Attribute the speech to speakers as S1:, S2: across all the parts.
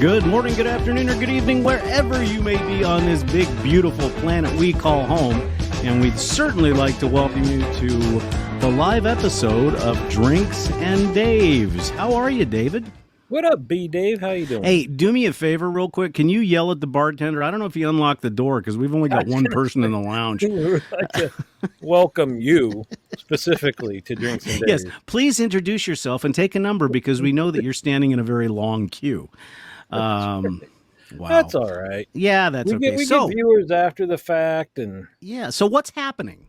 S1: Good morning, good afternoon, or good evening, wherever you may be on this big, beautiful planet we call home. And we'd certainly like to welcome you to the live episode of Drinks and Daves. How are you, David?
S2: What up, B. Dave? How you doing?
S1: Hey, do me a favor real quick. Can you yell at the bartender? I don't know if you unlocked the door because we've only got one person in the lounge.
S2: We'd like to welcome you specifically to Drinks and Daves.
S1: Yes, please introduce yourself and take a number because we know that you're standing in a very long queue. Wow.
S2: That's all right.
S1: Yeah, that's okay.
S2: We get viewers after the fact, and
S1: yeah. So what's happening?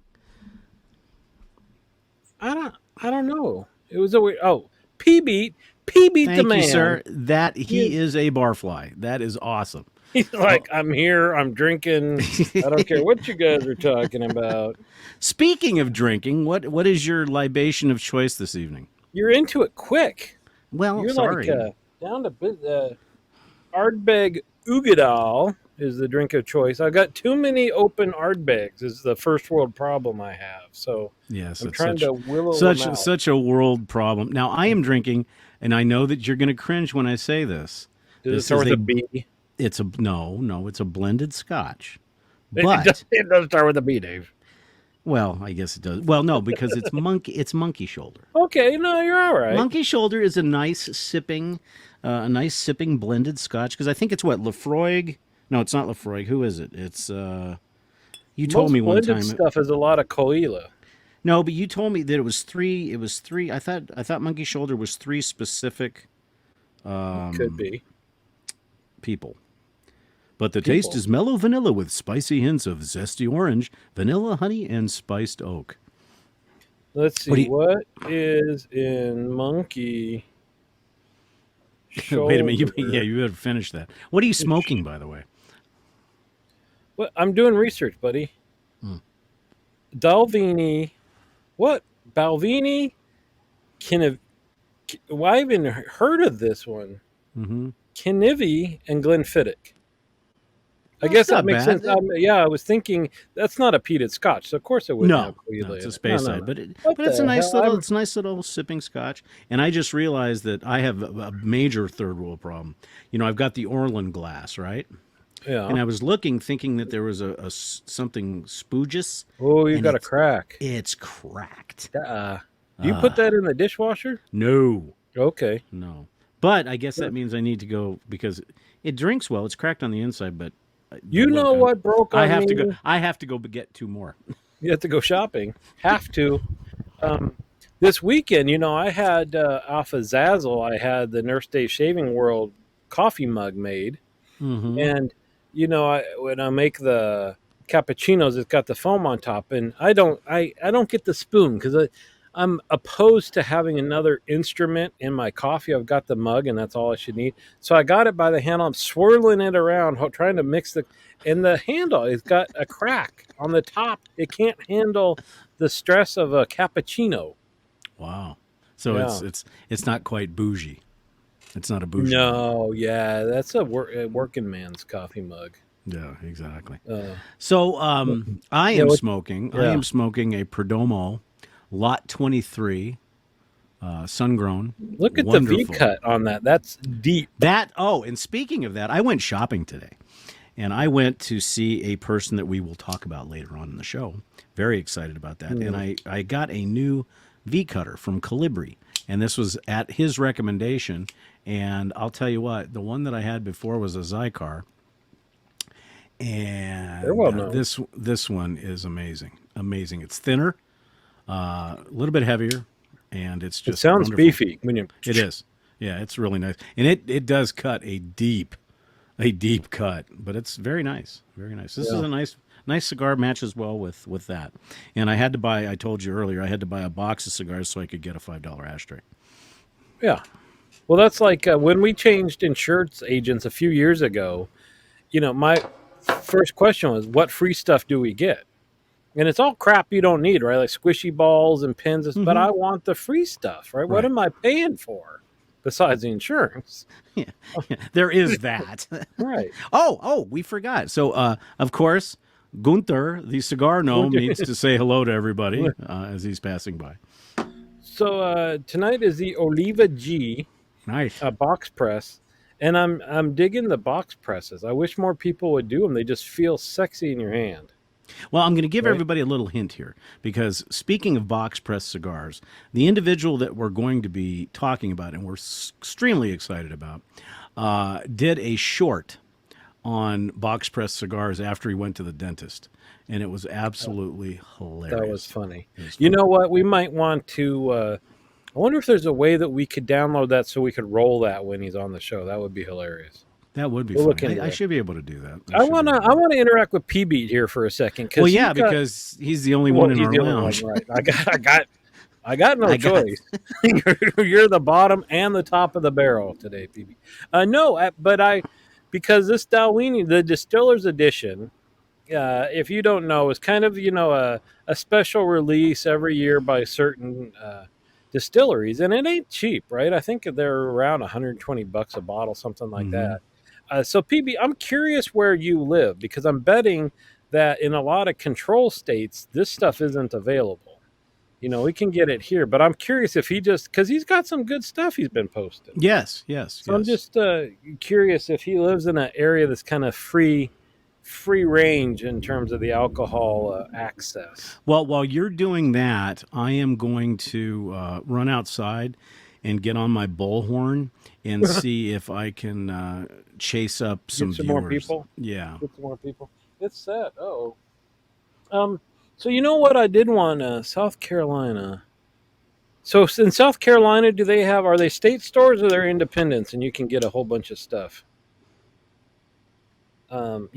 S2: I don't know. It was a weird. Oh, P beat the man.
S1: Thank you, sir. That he is a barfly. That is awesome.
S2: He's like, I'm here. I'm drinking. I don't care what you guys are talking about.
S1: Speaking of drinking, what is your libation of choice this evening?
S2: You're into it quick.
S1: Well,
S2: you're
S1: sorry.
S2: Like down to Ardbeg Ugadal is the drink of choice. I've got too many open Ardbegs is the first world problem I have. So
S1: yes,
S2: I'm trying to willow them out.
S1: Such a world problem. Now I am drinking, and I know that you're going to cringe when I say this.
S2: Does it start with a B?
S1: It's a no. It's a blended Scotch.
S2: But it does start with a B, Dave.
S1: Well, I guess it does. Well, no, because it's monkey shoulder.
S2: Okay, no, you're all right.
S1: Monkey shoulder is a nice sipping blended Scotch because I think it's what Lafroig. No, it's not Lafroig. Who is it? It's you told me one time.
S2: Blended stuff is a lot of Coila.
S1: No, but you told me that it was three. It was three. I thought monkey shoulder was three specific.
S2: Could be
S1: people. But the taste is mellow vanilla with spicy hints of zesty orange, vanilla, honey, and spiced oak.
S2: Let's see. What is in monkey shoulder?
S1: Wait a minute. You better finish that. What are you smoking, by the way?
S2: Well, I'm doing research, buddy. Dalvini. What? Balvini? Well, I haven't heard of this one.
S1: Mm-hmm.
S2: Knivi and Glenfiddich. I guess that makes sense. I was thinking that's not a peated Scotch, so of course it wouldn't have Coila.
S1: No, it's a space side, but it's a nice little sipping Scotch. And I just realized that I have a major third world problem. You know, I've got the Orland glass, right?
S2: Yeah.
S1: And I was thinking that there was a something spoogious.
S2: Oh, you got a crack.
S1: It's cracked.
S2: Do you put that in the dishwasher?
S1: No.
S2: Okay.
S1: No. But I guess that means I need to go because it drinks well. It's cracked on the inside, but
S2: you know what broke on me?
S1: I have to go get two more.
S2: You have to go shopping. Have to. This weekend, you know, I had off of Zazzle, I had the Nurse Day Shaving World coffee mug made.
S1: Mm-hmm.
S2: And, you know, when I make the cappuccinos, it's got the foam on top. And I don't get the spoon because I'm opposed to having another instrument in my coffee. I've got the mug, and that's all I should need. So I got it by the handle. I'm swirling it around, trying to mix and the handle, it's got a crack on the top. It can't handle the stress of a cappuccino.
S1: Wow. So it's not quite bougie. It's not a bougie.
S2: No, mug. Yeah, that's a working man's coffee mug.
S1: Yeah, exactly. So I am smoking a Perdomo Lot 23, sun-grown.
S2: Look at wonderful. The V-cut on that. That's deep.
S1: And speaking of that, I went shopping today. And I went to see a person that we will talk about later on in the show. Very excited about that. And I got a new V-cutter from Calibri. And this was at his recommendation. And I'll tell you what, the one that I had before was a Zycar. And this one is amazing. Amazing. It's thinner. A little bit heavier, and it's just.
S2: It sounds
S1: wonderful.
S2: Beefy when you.
S1: It is, yeah. It's really nice, and it does cut a deep cut, but it's very nice, very nice. This is a nice cigar, matches well with that. And I had to buy. I told you earlier, I had to buy a box of cigars so I could get a $5 ashtray.
S2: Yeah, well, that's like when we changed insurance agents a few years ago. You know, my first question was, "What free stuff do we get?" And it's all crap you don't need, right? Like squishy balls and pins. Mm-hmm. But I want the free stuff, right? What am I paying for besides the insurance?
S1: Yeah. There is that.
S2: Right.
S1: Oh, we forgot. So, of course, Gunther, the cigar gnome, needs to say hello to everybody as he's passing by.
S2: So tonight is the Oliva G
S1: box
S2: press. And I'm digging the box presses. I wish more people would do them. They just feel sexy in your hand.
S1: Well, I'm going to give
S2: Right?
S1: everybody a little hint here because speaking of box press cigars, the individual that we're going to be talking about and we're extremely excited about did a short on box press cigars after he went to the dentist, and it was absolutely hilarious.
S2: That was funny.
S1: Was
S2: You
S1: funny.
S2: know what? We might want to. I wonder if there's a way that we could download that so we could roll that when he's on the show. That would be hilarious.
S1: That would be
S2: We'll look
S1: funny.
S2: into
S1: I
S2: that.
S1: should be able to do that.
S2: I wanna interact with P Beat here for a second
S1: Well,
S2: because
S1: yeah, because he's the only one in
S2: he's
S1: our
S2: the only one,
S1: lounge.
S2: right? I got no
S1: I got-
S2: choice. You're the bottom and the top of the barrel today, PB. Because this Dalwini, the Distiller's Edition, if you don't know, is kind of a special release every year by certain distilleries, and it ain't cheap, right? I think they're around $120 a bottle, something like that. So, PB, I'm curious where you live because I'm betting that in a lot of control states, this stuff isn't available. We can get it here, but I'm curious if because he's got some good stuff he's been posting.
S1: Yes.
S2: So I'm just curious if he lives in an area that's kind of free range in terms of the alcohol access.
S1: Well, while you're doing that, I am going to run outside and get on my bullhorn and see if I can chase up some
S2: Get some
S1: viewers.
S2: more people.
S1: Yeah.
S2: Get some more people. It's sad. Oh. So you know what I did want? South Carolina. So in South Carolina, are they state stores or they're independents, and you can get a whole bunch of stuff? Not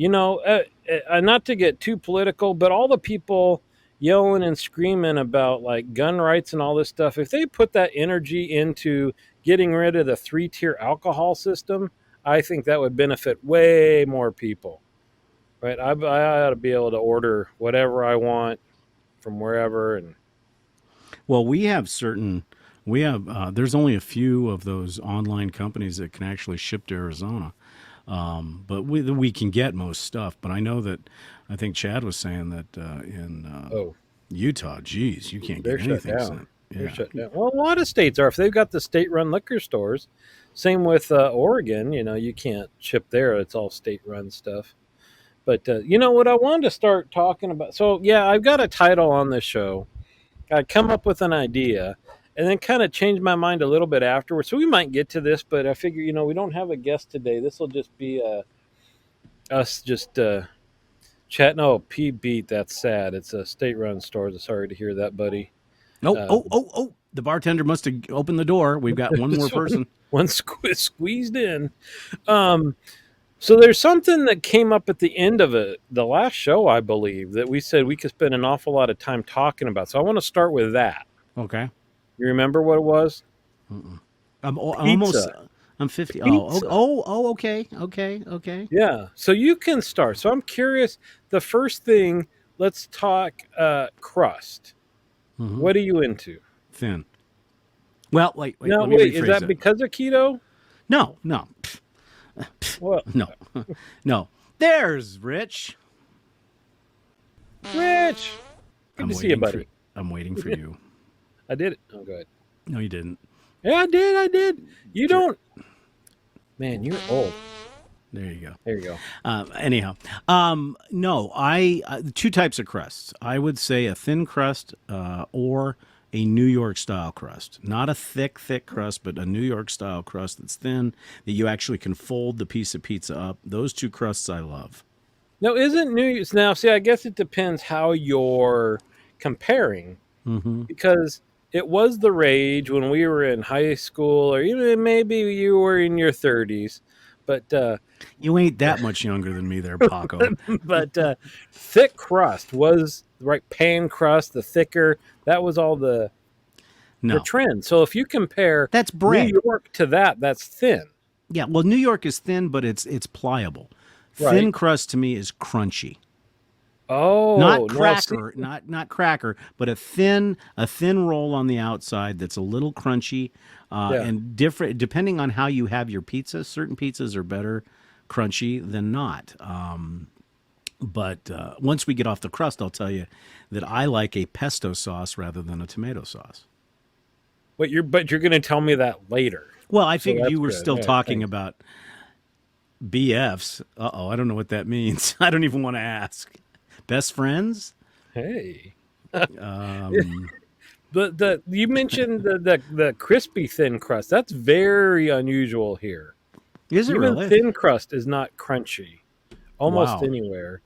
S2: to get too political, but all the people yelling and screaming about like gun rights and all this stuff, if they put that energy into getting rid of the 3-tier alcohol system, I think that would benefit way more people. Right? I ought to be able to order whatever I want from wherever. And
S1: Well, there's only a few of those online companies that can actually ship to Arizona. But we can get most stuff. But I think Chad was saying that in Utah, geez, you can't
S2: they're
S1: get
S2: shut
S1: anything
S2: down.
S1: sent.
S2: They're shut down. Well, a lot of states are. If they've got the state-run liquor stores, same with Oregon. You can't ship there. It's all state-run stuff. But what I wanted to start talking about. So yeah, I've got a title on this show. I come up with an idea, and then kind of change my mind a little bit afterwards. So we might get to this, but I figure we don't have a guest today. This will just be us just chatting. Oh, P Beat. That's sad. It's a state-run store. Sorry to hear that, buddy.
S1: Oh! The bartender must have opened the door. We've got one more person.
S2: One squeezed in. So there's something that came up at the end of the last show, I believe, that we said we could spend an awful lot of time talking about. So I want to start with that.
S1: Okay.
S2: You remember what it was?
S1: I'm almost. I'm 50.
S2: Pizza.
S1: Okay.
S2: Yeah. So you can start. So I'm curious. The first thing, let's talk crust.
S1: Mm-hmm.
S2: What are you into?
S1: Thin. Well, wait.
S2: No,
S1: let me
S2: wait.
S1: rephrase
S2: Is that
S1: it.
S2: because of keto?
S1: No.
S2: Well,
S1: No. There's Rich.
S2: Rich. Good to see you, buddy.
S1: I'm waiting for you.
S2: I did it. Oh, go ahead.
S1: No, you didn't.
S2: Yeah, I did. You don't. Man, you're old.
S1: There you go.
S2: There you go.
S1: Anyhow, no, two types of crusts. I would say a thin crust or a New York style crust. Not a thick crust, but a New York style crust that's thin that you actually can fold the piece of pizza up. Those two crusts I love.
S2: Now, now? See, I guess it depends how you're comparing, because it was the rage when we were in high school, or even maybe you were in your 30s. But
S1: you ain't that much younger than me there, Paco.
S2: But thick crust was right. Pan crust, the thicker, that was all the trend. So if you compare
S1: that's bread.
S2: New York to that's thin.
S1: Yeah, well, New York is thin, but it's pliable.
S2: Right.
S1: Thin crust to me is crunchy.
S2: Oh,
S1: not cracker, not cracker, but a thin roll on the outside that's a little crunchy, and different depending on how you have your pizza. Certain pizzas are better crunchy than not. But once we get off the crust, I'll tell you that I like a pesto sauce rather than a tomato sauce.
S2: But you're going to tell me that later.
S1: Well, I figured you were still talking about BFs. Uh-oh, I don't know what that means. I don't even want to ask. Best friends?
S2: Hey.
S1: Um,
S2: The you mentioned the crispy thin crust. That's very unusual here.
S1: is it
S2: Even
S1: really?
S2: thin crust is not crunchy almost
S1: Wow.
S2: anywhere,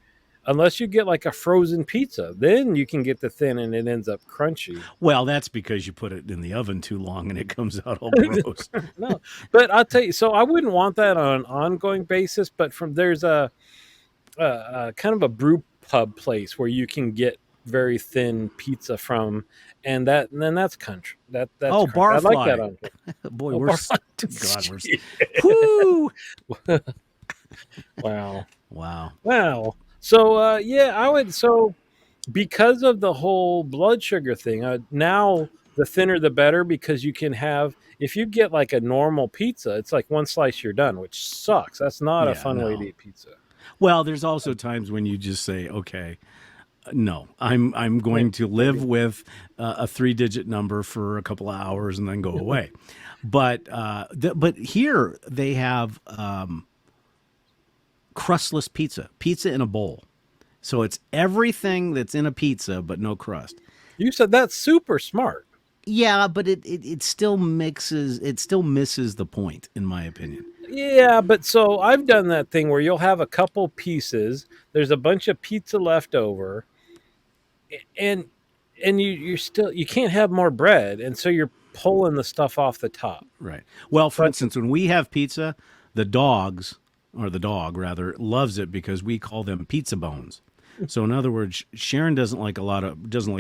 S2: unless you get like a frozen pizza. Then you can get the thin and it ends up crunchy.
S1: Well, that's because you put it in the oven too long and it comes out all gross.
S2: No, but I'll tell you. So I wouldn't want that on an ongoing basis. But from there's a kind of a brew pub place where you can get very thin pizza from, and then that's country. That's
S1: Oh,
S2: crunchy. I like that
S1: barfly.
S2: on.
S1: Boy,
S2: Oh,
S1: God, whoo.
S2: wow,
S1: Wow.
S2: wow. So yeah, I would. So because of the whole blood sugar thing, now the thinner the better because you can have. If you get like a normal pizza, it's like one slice you're done, which sucks. That's not a
S1: Yeah,
S2: fun way to
S1: no.
S2: eat pizza.
S1: Well, there's also times when you just say, okay, no, I'm
S2: Yeah,
S1: going to live
S2: maybe.
S1: with a 3-digit number for a couple of hours and then go away. But but here they have crustless pizza, pizza in a bowl. So it's everything that's in a pizza, but no crust.
S2: You said that's super smart.
S1: Yeah, but it still mixes. It still misses the point, in my opinion.
S2: Yeah, but so I've done that thing where you'll have a couple pieces. There's a bunch of pizza left over, and you're still you can't have more bread, and so you're pulling the stuff off the top.
S1: Right. Well, for
S2: But
S1: instance, when we have pizza, the dogs, or the dog rather, loves it because we call them pizza bones. So in other words, Sharon doesn't like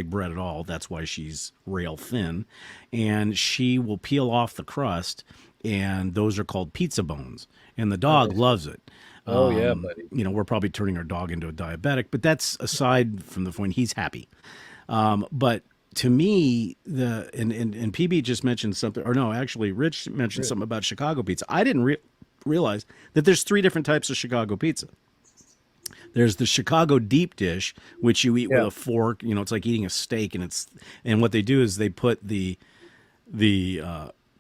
S1: bread at all. That's why she's rail thin, and she will peel off the crust, and those are called pizza bones. And the dog
S2: nice.
S1: loves it.
S2: Oh yeah, buddy.
S1: We're probably turning our dog into a diabetic, but that's aside from the point. He's happy. But to me, and PB just mentioned something, or no, actually, Rich mentioned
S2: Really?
S1: something about Chicago pizza. I didn't realize that there's 3 different types of Chicago pizza. There's the Chicago deep dish, which you eat with
S2: Yeah.
S1: a fork. It's like eating a steak, and what they do is they put the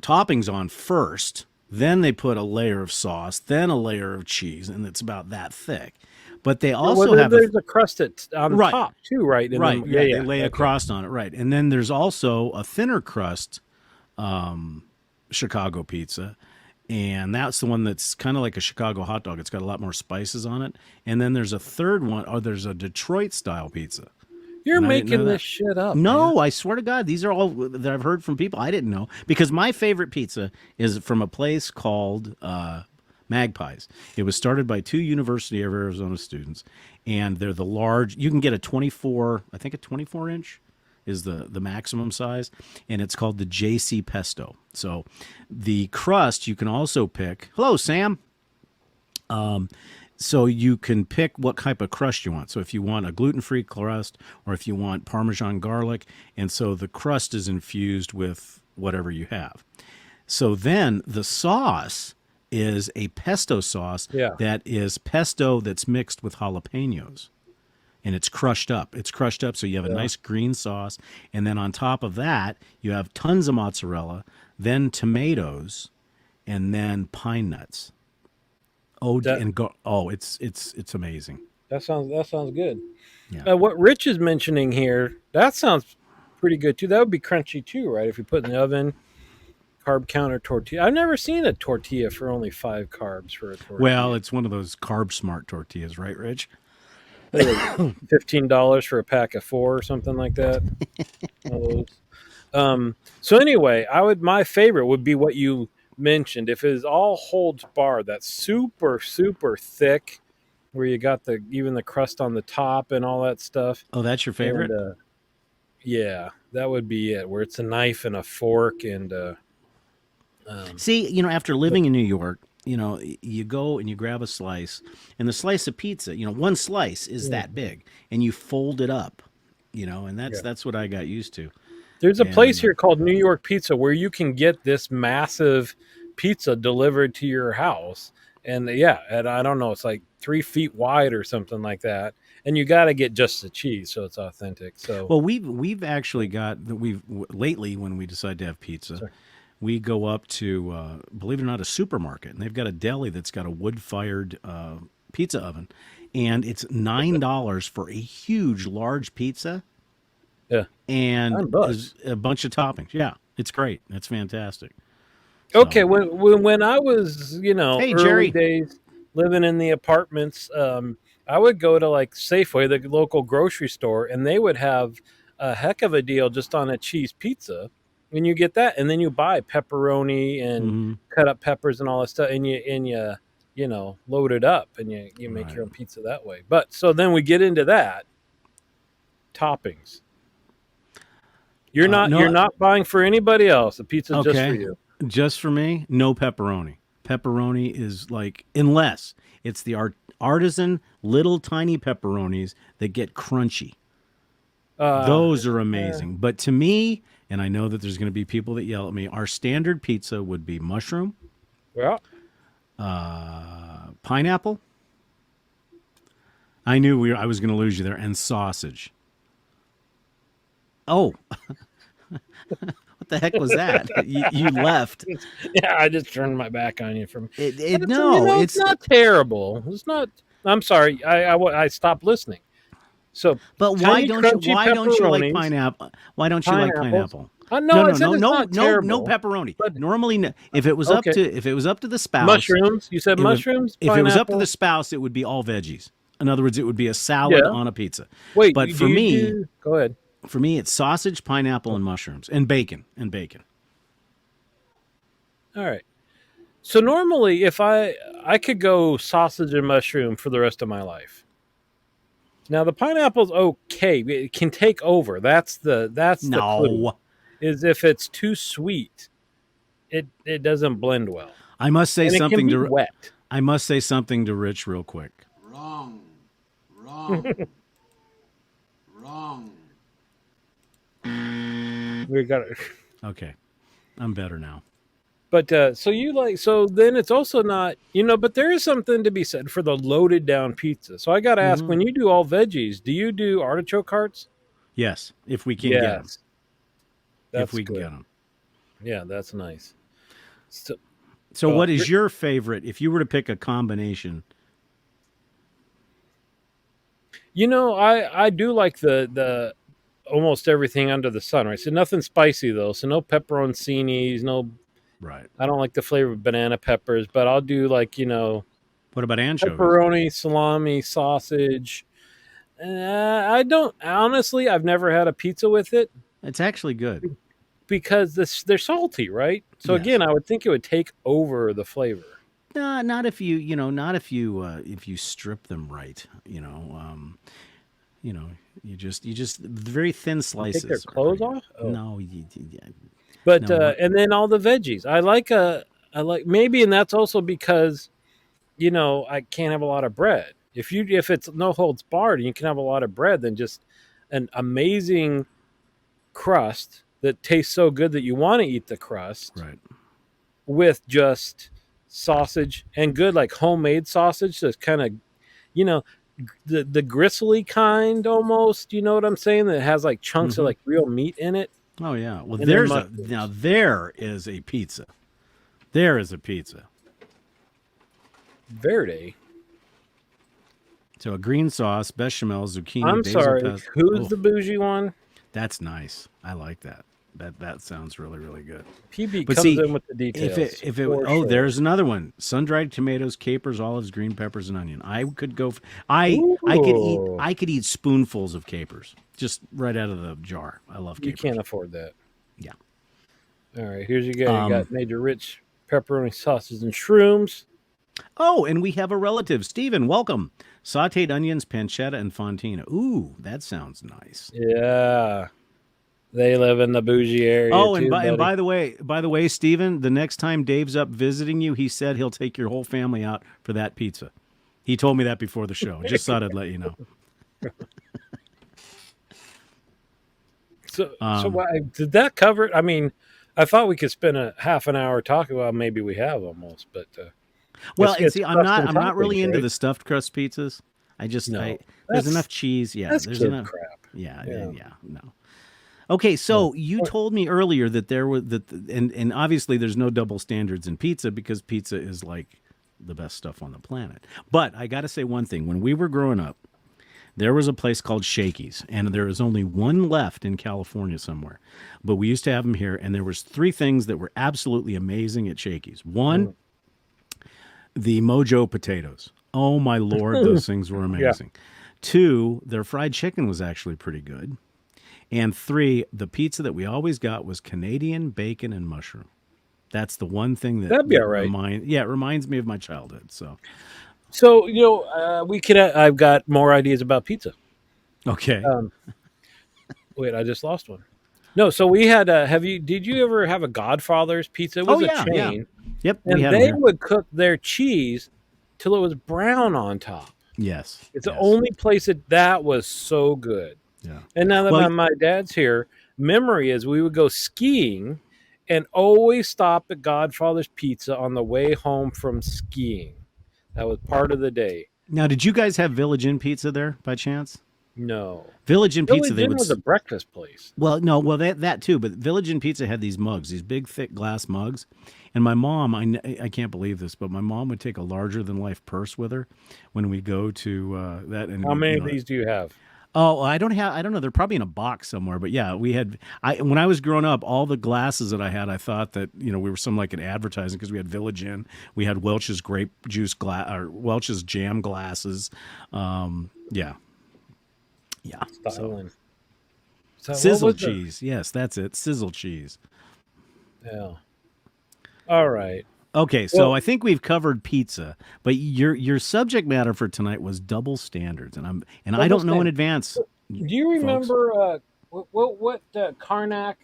S1: toppings on first, then they put a layer of sauce, then a layer of cheese, and it's about that thick. But they
S2: Yeah, well,
S1: also have a
S2: there's a crust on the
S1: right.
S2: top too, right? And
S1: Right.
S2: then yeah,
S1: Yeah. They
S2: yeah,
S1: lay a
S2: okay.
S1: crust on it. Right. And then there's also a thinner crust Chicago pizza. And that's the one that's kind of like a Chicago hot dog. It's got a lot more spices on it. And then there's a third one, or there's a Detroit style pizza.
S2: You're
S1: And I didn't know
S2: making this
S1: that.
S2: shit up, man.
S1: No, I swear to God, these are all that I've heard from people. I didn't know because my favorite pizza is from a place called Magpies. It was started by 2 University of Arizona students, and they're the large. You can get a 24, I think a 24-inch is the maximum size, and it's called the JC Pesto. So the crust you can also pick. Hello, Sam. So you can pick what type of crust you want. So if you want a gluten-free crust or if you want Parmesan garlic, and so the crust is infused with whatever you have. So then the sauce is a pesto sauce
S2: Yeah.
S1: that is pesto that's mixed with jalapenos. And it's crushed up. It's crushed up so you have a
S2: Yeah.
S1: nice green sauce. And then on top of that, you have tons of mozzarella, then tomatoes, and then pine nuts. Oh,
S2: That
S1: and go. Oh, it's amazing.
S2: that sounds good.
S1: Yeah.
S2: What Rich is mentioning here, that sounds pretty good too. That would be crunchy too, right? If you put in the oven, carb counter tortilla. I've never seen a tortilla for only 5 carbs for a
S1: Well,
S2: tortilla.
S1: it's one of those carb smart tortillas, right, Rich?
S2: What are they? $15 for a pack of 4 or something like that. One of those. So anyway, my favorite would be what you mentioned. If it is all holds bar, that's super super thick, where you got even the crust on the top and all that stuff.
S1: Oh, that's your
S2: And
S1: favorite?
S2: yeah, that would be it. Where it's a knife and a fork and um,
S1: See, after living in New York, you go and you grab a slice, and the slice of pizza, one slice is
S2: yeah,
S1: that big, and you fold it up, and that's
S2: yeah.
S1: that's what I got used to.
S2: There's a place
S1: And
S2: here called New York Pizza where you can get this massive pizza delivered to your house. And yeah, and I don't know, it's like 3 feet wide or something like that. And you got to get just the cheese so it's authentic. So,
S1: well, we've actually got that we've lately when we decide to have pizza,
S2: sorry.
S1: we go up to, believe it or not, a supermarket, and they've got a deli that's got a wood-fired pizza oven, and it's $9 for a huge, large pizza,
S2: Yeah.
S1: and
S2: $9.
S1: is a bunch of toppings. Yeah, it's great. It's fantastic.
S2: Okay,
S1: So,
S2: when I was,
S1: hey,
S2: early
S1: Jerry.
S2: days living in the apartments, I would go to like Safeway, the local grocery store, and they would have a heck of a deal just on a cheese pizza. And you get that, and then you buy pepperoni and
S1: Hmm.
S2: cut up peppers and all that stuff, and you load it up, and you make
S1: Right.
S2: your own pizza that way. But so then we get into that toppings. You're
S1: No,
S2: not buying for anybody else. The pizza's just for
S1: okay.
S2: you.
S1: Just for me, no pepperoni. Pepperoni is like, unless it's the artisan little tiny pepperonis that get crunchy.
S2: Uh,
S1: Those are
S2: eh,
S1: amazing. But to me, and I know that there's going to be people that yell at me, our standard pizza would be mushroom,
S2: well,
S1: pineapple. I knew I was going to lose you there, and sausage. Oh, what the heck was that? You left.
S2: yeah, I just turned my back on you from. It's
S1: No,
S2: it's
S1: it's.
S2: not terrible. It's not. I'm sorry. I stopped listening. So
S1: But why
S2: tiny
S1: don't you?
S2: crunchy
S1: Why don't you like
S2: pepperonis,
S1: pineapple? Why don't you like
S2: pineapples.
S1: pineapple?
S2: No,
S1: No,
S2: I
S1: no,
S2: said
S1: no,
S2: it's
S1: no,
S2: not
S1: no, no
S2: terrible.
S1: pepperoni.
S2: But
S1: Normally, if it was up
S2: okay,
S1: to the spouse,
S2: mushrooms. You said
S1: it would.
S2: mushrooms,
S1: If it was up to
S2: pineapple.
S1: the spouse, it would be all veggies. In other words, it would be a salad
S2: Yeah.
S1: on a pizza.
S2: Wait.
S1: But
S2: Do you do? Go ahead.
S1: for me, it's sausage, pineapple, and mushrooms, and bacon,
S2: All right. So normally, if I could go sausage and mushroom for the rest of my life. Now the pineapple's okay; it can take over. That's the clue.
S1: No,
S2: Is if it's too sweet, it doesn't blend well,
S1: I must say
S2: and it can
S1: something
S2: be
S1: to.
S2: wet.
S1: I must say something to Rich real quick.
S3: Wrong. Wrong. Wrong.
S2: We got it.
S1: Okay, I'm better now.
S2: But so then it's also not but there is something to be said for the loaded down pizza. So I got to ask,
S1: Hmm.
S2: when you do all veggies, do you do artichoke hearts?
S1: Yes, if we can get them.
S2: Yes,
S1: If
S2: that's
S1: we can
S2: good.
S1: get them.
S2: Yeah, that's nice. So,
S1: So,
S2: well,
S1: what is your favorite? If you were to pick a combination,
S2: I do like the almost everything under the sun, right? So nothing spicy though. So no pepperoncinis, no.
S1: right?
S2: I don't like the flavor of banana peppers, but I'll do like
S1: What about anchovies?
S2: pepperoni, salami, sausage. I don't honestly. I've never had a pizza with it
S1: It's actually good.
S2: because they're salty, right? So
S1: Yes.
S2: again, I would think it would take over the flavor.
S1: Not if not if you strip them right. You know, you just very thin
S2: Take their
S1: slices are
S2: clothes
S1: pretty good.
S2: off. Oh,
S1: No,
S2: but
S1: no,
S2: and then all the veggies. I like maybe, and that's also because I can't have a lot of bread. If it's no holds barred and you can have a lot of bread, then just an amazing crust that tastes so good that you want to eat the crust
S1: right.
S2: with just sausage and good like homemade sausage that's kind of you know the gristly kind almost, you know what I'm saying, that has like chunks of
S1: Hmm.
S2: like real meat in it,
S1: Oh yeah. Well,
S2: and then
S1: now
S2: mushrooms.
S1: there is a pizza. There is a pizza.
S2: Verde.
S1: So a green sauce, bechamel, zucchini,
S2: I'm
S1: basil
S2: sorry,
S1: pesto.
S2: who's
S1: Oh,
S2: the bougie one?
S1: that's nice. I like that. That sounds really really good.
S2: PB
S1: But
S2: comes
S1: see,
S2: in with the details for
S1: oh,
S2: sure.
S1: there's another one: sun-dried tomatoes, capers, olives, green peppers, and onion. I could go.
S2: Ooh,
S1: I could eat spoonfuls of capers just right out of the jar. I love
S2: you
S1: capers.
S2: can't afford that.
S1: Yeah.
S2: All right, here's your guy. You
S1: Um.
S2: got Major Rich pepperoni sausages and shrooms.
S1: Oh, and we have a relative, Stephen. Welcome. Sautéed onions, pancetta, and fontina. Ooh, that sounds nice.
S2: Yeah, they live in the bougie area
S1: Oh,
S2: too,
S1: and
S2: buddy.
S1: by the way, Stephen, the next time Dave's up visiting you, he said he'll take your whole family out for that pizza. He told me that before the show. Just thought I'd let you know.
S2: So why did that cover it? I mean, I thought we could spend a half an hour talking. Well, maybe we have almost, but
S1: Well, and
S2: it's
S1: see,
S2: crust and
S1: I'm not really
S2: toppings,
S1: into
S2: right?
S1: the stuffed crust pizzas. I
S2: No,
S1: there's
S2: that's
S1: enough cheese. Yeah,
S2: that's
S1: there's
S2: kid
S1: enough.
S2: crap.
S1: Yeah,
S2: Yeah.
S1: yeah, no. Okay, so you told me earlier that there was and obviously there's no double standards in pizza because pizza is like the best stuff on the planet. But I got to say one thing: when we were growing up, there was a place called Shakey's, and there is only one left in California somewhere. But we used to have them here, and there was three things that were absolutely amazing at Shakey's. One, the Mojo potatoes. Oh my lord, those things were
S2: Yeah.
S1: amazing. Two, their fried chicken was actually pretty good. And three, the pizza that we always got was Canadian bacon and mushroom. That's the one thing that,
S2: That'd be all right.
S1: it reminds me of my childhood. So,
S2: So we could. I've got more ideas about pizza.
S1: okay.
S2: Wait, I just lost one. No, so we had. Did you ever have a Godfather's pizza? It was
S1: yeah,
S2: a
S1: yeah.
S2: chain,
S1: Yep, we
S2: and
S1: had 'em
S2: they
S1: here.
S2: would cook their cheese till it was brown on top.
S1: Yes.
S2: It's the
S1: yes.
S2: only place that was so good.
S1: Yeah.
S2: And now that
S1: Well,
S2: my dad's here, memory is we would go skiing and always stop at Godfather's Pizza on the way home from skiing. That was part of the day.
S1: now, did you guys have Village Inn pizza there by chance?
S2: No.
S1: Village Inn Pizza,
S2: Village
S1: they
S2: Inn
S1: would.
S2: was a breakfast place.
S1: Well, no, well that too, but Village Inn Pizza had these mugs, these big, thick glass mugs, and my mom, I can't believe this, but my mom would take a larger than life purse with her when we go to that. And
S2: How many of these do you have?
S1: Oh, I don't know. They're probably in a box somewhere, but yeah, we had. When I was growing up, all the glasses that I had, I thought that we were some like an advertising because we had Village Inn, we had Welch's grape juice glass or Welch's jam glasses. Yeah. So.
S2: Styling. So what
S1: Sizzle
S2: was the-
S1: cheese. Yes, that's it. Sizzle cheese.
S2: Yeah. All right.
S1: Okay, so
S2: Well-
S1: I think we've covered pizza, but your subject matter for tonight was double standards, and I don't know in
S2: standards.
S1: advance.
S2: Do you remember what Karnak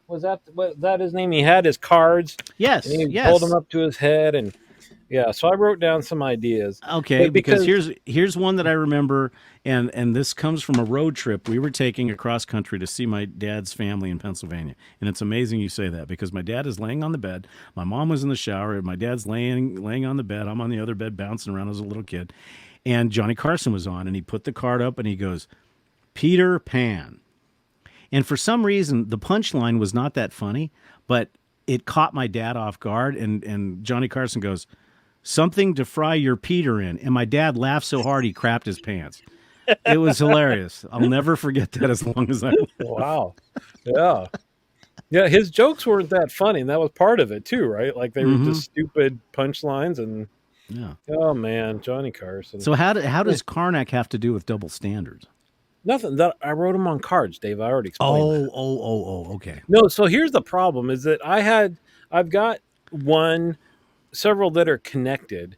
S2: was that? Was that his name? He had his cards.
S1: Yes,
S2: And he
S1: yes.
S2: pulled them up to his head, and yeah. So I wrote down some ideas.
S1: Okay,
S2: But
S1: because
S2: because-
S1: here's one that I remember, and this comes from a road trip we were taking across country to see my dad's family in Pennsylvania. And it's amazing you say that because my dad is laying on the bed, my mom was in the shower, and my dad's laying on the bed. I'm on the other bed bouncing around as a little kid, and Johnny Carson was on, and he put the card up and he goes, Peter Pan. And for some reason, the punchline was not that funny, but it caught my dad off guard. And Johnny Carson goes, something to fry your Peter in. And my dad laughed so hard he crapped his pants. It was hilarious. I'll never forget that as long as I live.
S2: Wow. Yeah. Yeah, his jokes weren't that funny, and that was part of it too, right? Like they were just stupid punchlines, and
S1: Yeah.
S2: oh man, Johnny Carson.
S1: So how does Karnak have to do with double standards?
S2: Nothing. That I wrote them on cards, Dave. I already explained that.
S1: Okay.
S2: No, so here's the problem: is that I've got several that are connected,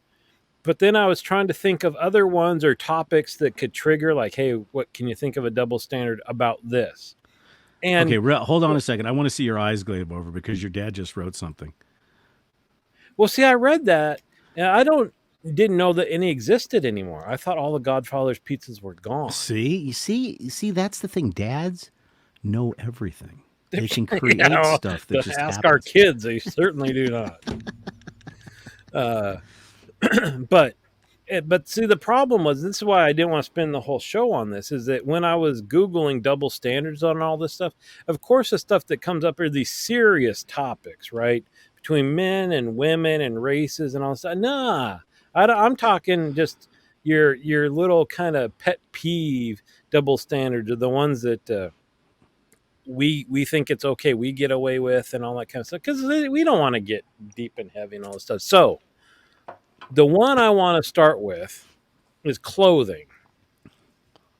S2: but then I was trying to think of other ones or topics that could trigger, like, hey, what can you think of a double standard about this? And
S1: Okay, hold on a second. I want to see your eyes glaze over because your dad just wrote something.
S2: well, see, I read that, and I didn't know that any existed anymore. I thought all the Godfather's pizzas were gone.
S1: See, you see, that's the thing. Dads know everything. They can create
S2: Yeah,
S1: stuff that just
S2: ask
S1: happens.
S2: our kids; they certainly do not. But see, the problem was, this is why I didn't want to spend the whole show on this, is that when I was Googling double standards on all this stuff, of course, the stuff that comes up are these serious topics, right? Between men and women and races and all this stuff. Nah, I'm talking just your little kind of pet peeve double standards are the ones that we think it's okay, we get away with and all that kind of stuff, because we don't want to get deep and heavy and all this stuff. So the one I want to start with is clothing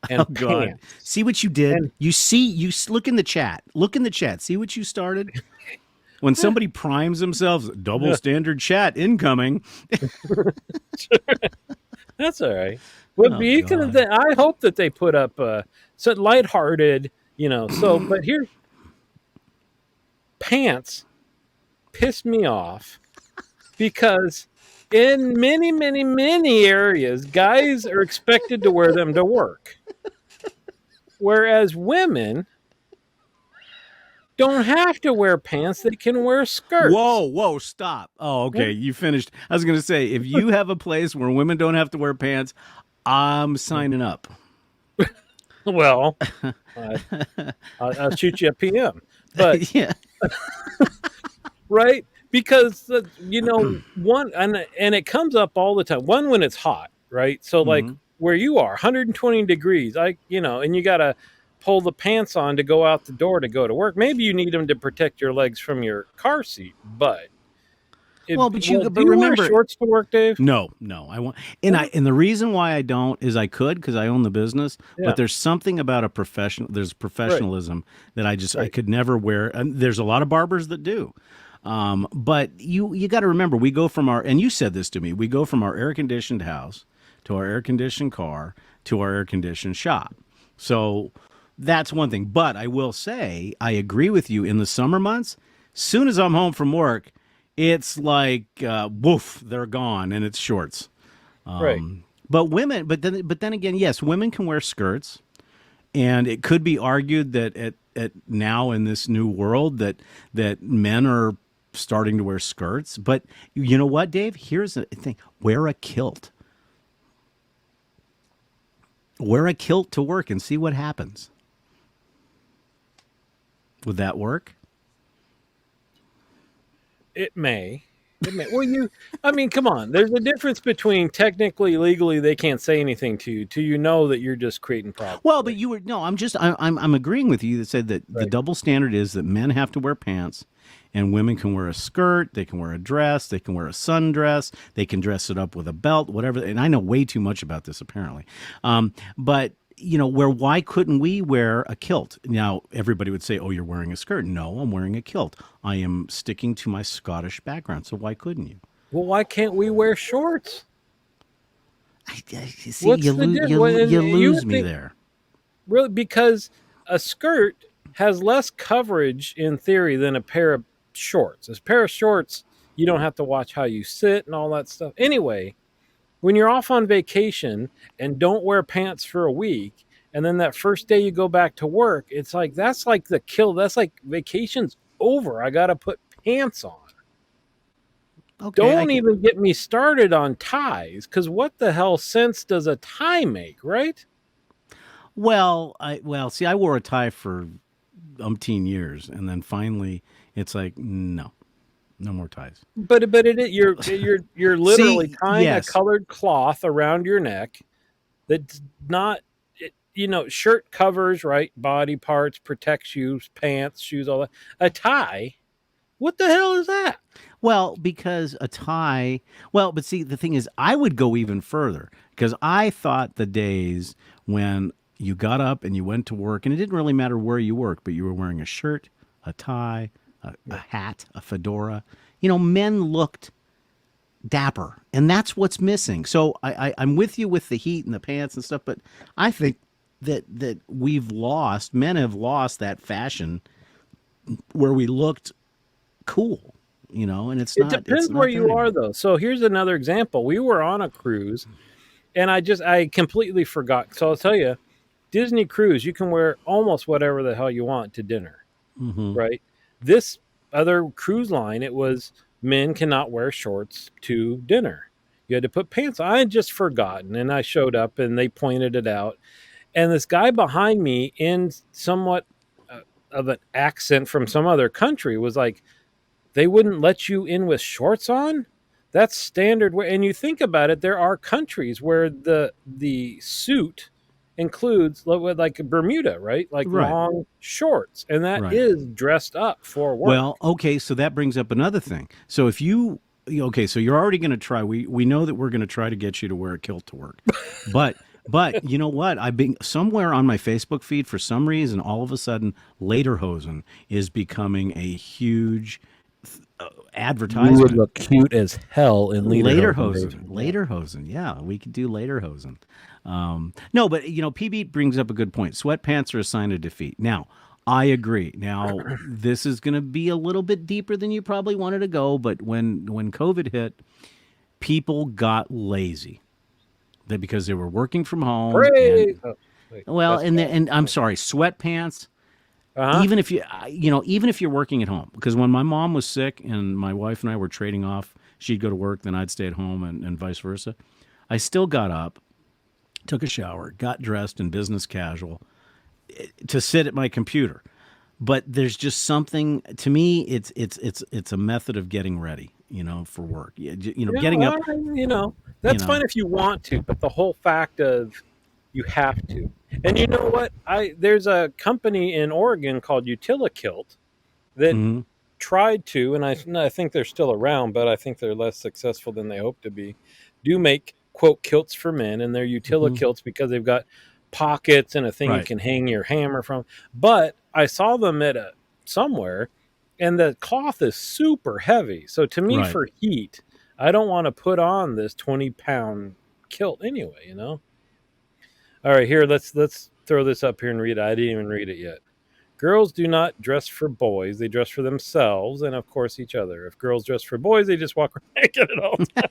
S2: and
S1: Oh God!
S2: pants.
S1: See what you did?
S2: And-
S1: Look in the chat. Look in the chat. See what you started? When somebody primes themselves, double standard chat incoming.
S2: That's all right. Well,
S1: Oh,
S2: you can.
S1: God.
S2: I hope that they put up so lighthearted, So, but here, pants piss me off because in many, many, many areas, guys are expected to wear them to work, whereas women don't have to wear pants; they can wear skirts.
S1: Whoa, stop. Oh, okay. You finished. I was going to say, if you have a place where women don't have to wear pants, I'm signing up.
S2: Well, I, I'll shoot you a PM. But
S1: Yeah.
S2: right, because one and it comes up all the time. One, when it's hot, right? So like
S1: Hmm.
S2: where you are, 120 degrees, and you gotta pull the pants on to go out the door to go to work. Maybe you need them to protect your legs from your car seat, but
S1: Well,
S2: do
S1: but
S2: you wear
S1: remember,
S2: shorts to work, Dave?
S1: no, I won't.
S2: Yeah,
S1: And the reason why I don't is I could because I own the business, but
S2: yeah,
S1: there's something about a professional. There's
S2: right,
S1: professionalism that I
S2: right.
S1: could never wear. And there's a lot of barbers that do. But you got to remember, we go from our and you said this to me. We go from our air conditioned house to our air conditioned car to our air conditioned shop. So that's one thing. But I will say I agree with you. In the summer months, soon as I'm home from work, it's like woof, they're gone, and it's shorts.
S2: Right.
S1: But women, but then again, yes, women can wear skirts, and it could be argued that at now in this new world that men are starting to wear skirts. But you know what, Dave? Here's the thing: wear a kilt. Wear a kilt to work and see what happens. Would that work?
S2: It may. It may. Well, I mean, come on. There's a difference between technically, legally, they can't say anything to you, that you're just creating problems,
S1: Well, but
S2: right?
S1: you were no. I'm agreeing with you that said that the
S2: Right.
S1: double standard is that men have to wear pants, and women can wear a skirt. They can wear a dress. They can wear a sundress. They can dress it up with a belt, whatever. And I know way too much about this apparently, but why couldn't we wear a kilt? Now everybody would say, "Oh, you're wearing a skirt." No, I'm wearing a kilt. I am sticking to my Scottish background. So why couldn't you?
S2: Well, why can't we wear shorts?
S1: See,
S2: What's the difference? And
S1: you
S2: you
S1: lose
S2: would
S1: me
S2: think,
S1: there.
S2: really, because a skirt has less coverage in theory than a pair of shorts. A pair of shorts, you don't have to watch how you sit and all that stuff. Anyway, when you're off on vacation and don't wear pants for a week, and then that first day you go back to work, it's like that's like the kill. That's like vacation's over. I got to put pants on.
S1: Okay, I
S2: Don't
S1: can.
S2: even get me started on ties, because what the hell sense does a tie make, right?
S1: Well, see, I wore a tie for umpteen years, and then finally, it's like no, no more ties.
S2: But you're literally
S1: See,
S2: tying a
S1: yes,
S2: colored cloth around your neck that's not shirt covers, right, body parts, protects you, pants, shoes, all that. A tie, what the hell is that?
S1: well, because a tie. Well, but see, the thing is, I would go even further because I thought the days when you got up and you went to work, and it didn't really matter where you worked, but you were wearing a shirt, a tie, a hat, a fedora. Men looked dapper, and that's what's missing. So I'm with you with the heat and the pants and stuff, but I think that men have lost that fashion where we looked cool, and
S2: It
S1: it's
S2: depends where
S1: not there
S2: you are,
S1: anymore.
S2: though. So here's another example. We were on a cruise, and I completely forgot. So I'll tell you, Disney cruise, you can wear almost whatever the hell you want to dinner,
S1: Hmm.
S2: right? This other cruise line, it was men cannot wear shorts to dinner. You had to put pants on. I had just forgotten, and I showed up, and they pointed it out. And this guy behind me, in somewhat of an accent from some other country, was like, "They wouldn't let you in with shorts on." That's standard. And you think about it, there are countries where the suit includes like Bermuda, right? Like
S1: Right,
S2: long shorts, and that
S1: right.
S2: is dressed up for
S1: Well,
S2: work.
S1: okay, so that brings up another thing. So if you okay, so you're already going to try. We know that we're going to try to get you to wear a kilt to work, but you know what? I've been somewhere on my Facebook feed for some reason. All of a sudden, lederhosen is becoming a huge
S2: You would
S1: advertisement.
S2: look cute as hell in lederhosen, Dave.
S1: Lederhosen,
S2: Yeah.
S1: lederhosen. Yeah, we could do lederhosen. No, but PB brings up a good point. Sweatpants are a sign of defeat. Now, I agree. Now, this is going to be a little bit deeper than you probably wanted to go, but when COVID hit, people got lazy. Because they were working from home
S2: Praise.
S1: and
S2: Oh, wait,
S1: well,
S2: that's bad.
S1: and I'm sorry, sweatpants.
S2: Uh huh.
S1: Even if even if you're working at home, because when my mom was sick and my wife and I were trading off, she'd go to work, then I'd stay at home, and vice versa. I still got up, took a shower, got dressed in business casual, to sit at my computer. But there's just something to me. It's a method of getting ready, for work.
S2: Yeah,
S1: Getting up. You
S2: that's
S1: know,
S2: fine if you want to, but the whole fact of you have to. And you know what? There's a company in Oregon called Utilikilt that
S1: mhm.
S2: tried to, and I think they're still around, but I think they're less successful than they hope to be. Do make quote kilts for men, and they're Utilakilts because they've got pockets and a thing you
S1: Right,
S2: can hang your hammer from. But I saw them at a somewhere, and the cloth is super heavy. So to me,
S1: right.
S2: for heat, I don't want to put on this 20-pound kilt anyway. All right, here let's throw this up here and read it. I didn't even read it yet. Girls do not dress for boys; they dress for themselves and, of course, each other. If girls dress for boys, they just walk around naked at all times.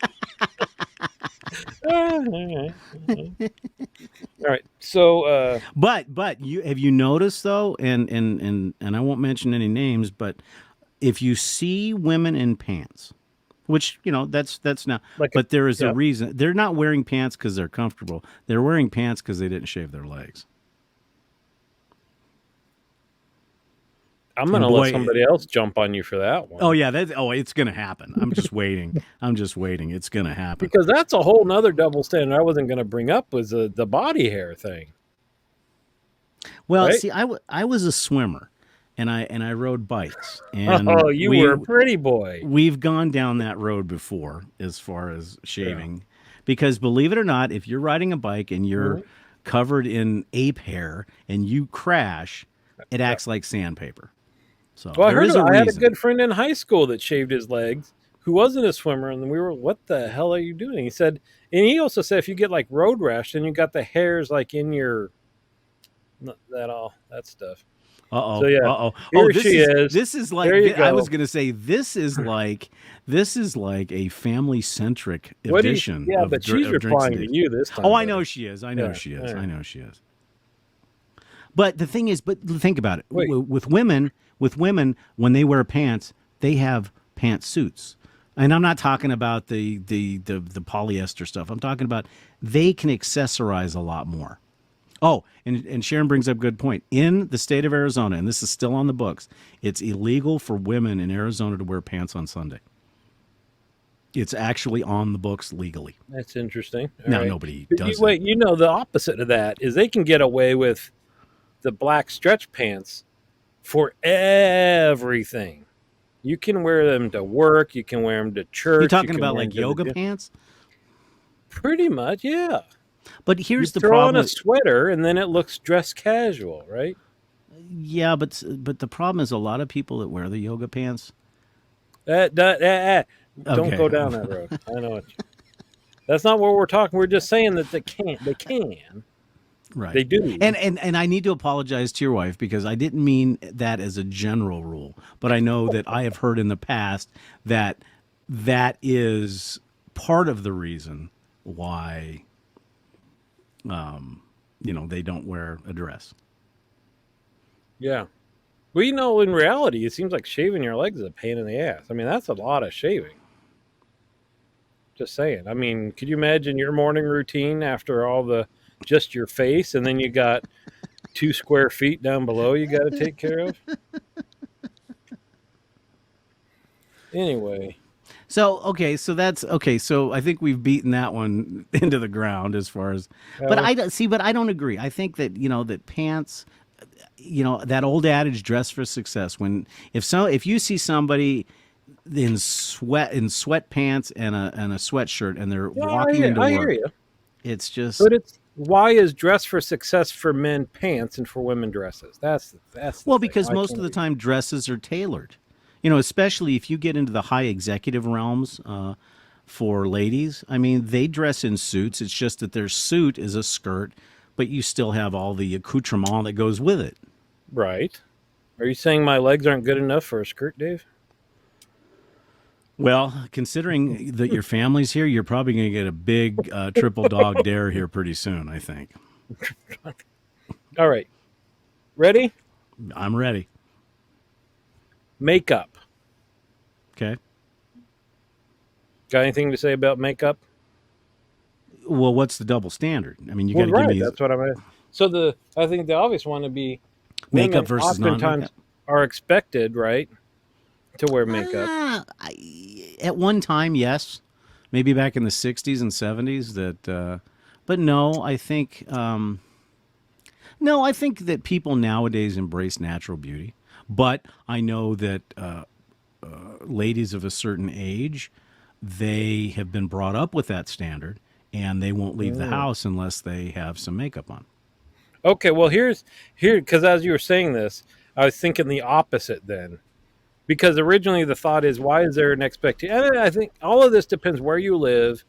S2: All right, so
S1: But you have you noticed though, and I won't mention any names, but if you see women in pants, which that's now,
S2: like,
S1: but there is a
S2: yeah,
S1: reason they're not wearing pants because they're comfortable. They're wearing pants because they didn't shave their legs.
S2: I'm
S1: And
S2: gonna let
S1: boy,
S2: somebody else jump on you for that
S1: oh
S2: one
S1: yeah, it's gonna happen. I'm just waiting. I'm just waiting. It's gonna happen.
S2: because that's a whole nother double standard I wasn't gonna bring up was the body hair thing,
S1: Well,
S2: right?
S1: see, I was a swimmer, and I rode bikes,
S2: Oh,
S1: and
S2: you were a pretty boy.
S1: we've gone down that road before as far as
S2: Yeah.
S1: shaving, because believe it or not, if you're riding a bike and you're
S2: Mhm.
S1: covered in ape hair and you crash, it
S2: Yeah.
S1: acts like sandpaper. So
S2: Well,
S1: there is a
S2: I had a
S1: reason.
S2: good friend in high school that shaved his legs who wasn't a swimmer, and we were, what the hell are you doing? He said, and he also said if you get like road rash, then you got the hairs like in your that stuff. So
S1: Uh-oh.
S2: yeah,
S1: Uh-oh. Oh,
S2: here she is.
S1: this is like
S2: There you
S1: I was
S2: go.
S1: going to say this is like a family-centric
S2: What do you?
S1: edition
S2: Yeah, but she's
S1: of Drinks and
S2: replying to
S1: Dates.
S2: you this
S1: Oh,
S2: time,
S1: I know
S2: buddy.
S1: she is. I know
S2: Yeah.
S1: she
S2: All
S1: is. I
S2: right.
S1: know she is. But the thing is, but think about it.
S2: Wait.
S1: With women, when they wear pants, they have pantsuits. And I'm not talking about the polyester stuff. I'm talking about they can accessorize a lot more. Oh, and Sharon brings up a good point. In the state of Arizona, and this is still on the books, it's illegal for women in Arizona to wear pants on Sunday. It's actually on the books legally.
S2: That's interesting. All
S1: Now
S2: right.
S1: nobody
S2: But
S1: does it.
S2: wait, the opposite of that is they can get away with the black stretch pants for everything. You can wear them to work. You can wear them to
S1: You're
S2: church. You
S1: talking
S2: can
S1: about
S2: wear them
S1: like
S2: to the
S1: yoga
S2: gym.
S1: pants?
S2: Pretty much, yeah.
S1: But
S2: You
S1: here's the
S2: throw on
S1: problem
S2: a
S1: with
S2: sweater and then it looks dress casual, right?
S1: yeah, but the problem is a lot of people that wear the yoga pants.
S2: Don't
S1: Okay.
S2: go down that road. I know it. That's not what we're talking. We're just saying that they can't. They can.
S1: Right.
S2: They do.
S1: And I need to apologize to your wife because I didn't mean that as a general rule, but I know that I have heard in the past that that is part of the reason why they don't wear a dress.
S2: Yeah. Well, in reality, it seems like shaving your legs is a pain in the ass. I mean, that's a lot of shaving. Just saying. I mean, could you imagine your morning routine after all the just your face, and then you got 2 square feet down below you got to take care of? Anyway,
S1: So okay, so that's okay. So I think we've beaten that one into the ground as far as, but
S2: well,
S1: I don't see. But I don't agree. I think that that pants, that old adage, dress for success. If you see somebody in sweatpants and a sweatshirt and they're
S2: yeah,
S1: walking into
S2: I hear
S1: work,
S2: you.
S1: it's just
S2: But it's why is dress for success for men pants and for women dresses? That's the
S1: well,
S2: thing.
S1: because
S2: Why
S1: most
S2: can't
S1: of the
S2: we?
S1: time dresses are tailored. Especially if you get into the high executive realms for ladies. I mean, they dress in suits. It's just that their suit is a skirt, but you still have all the accoutrement that goes with it.
S2: Right? Are you saying my legs aren't good enough for a skirt, Dave?
S1: Well, considering that your family's here, you're probably going to get a big triple dog dare here pretty soon, I think.
S2: All right, ready?
S1: I'm ready.
S2: Makeup.
S1: Okay.
S2: Got anything to say about makeup?
S1: Well, what's the double standard? I mean, you got
S2: Well,
S1: to give
S2: right.
S1: me.
S2: That's what I'm. So I think the obvious one would be
S1: Makeup
S2: women
S1: versus
S2: oftentimes
S1: non-makeup.
S2: are expected, right, to wear makeup.
S1: At one time, yes, maybe back in the '60s and '70s. But no, I think no, I think that people nowadays embrace natural beauty. But I know that ladies of a certain age, they have been brought up with that standard, and they won't leave the
S2: Mm.
S1: house unless they have some makeup on.
S2: Okay, well here because as you were saying this, I was thinking the opposite then. Because originally the thought is, why is there an expectation? And I think all of this depends where you live,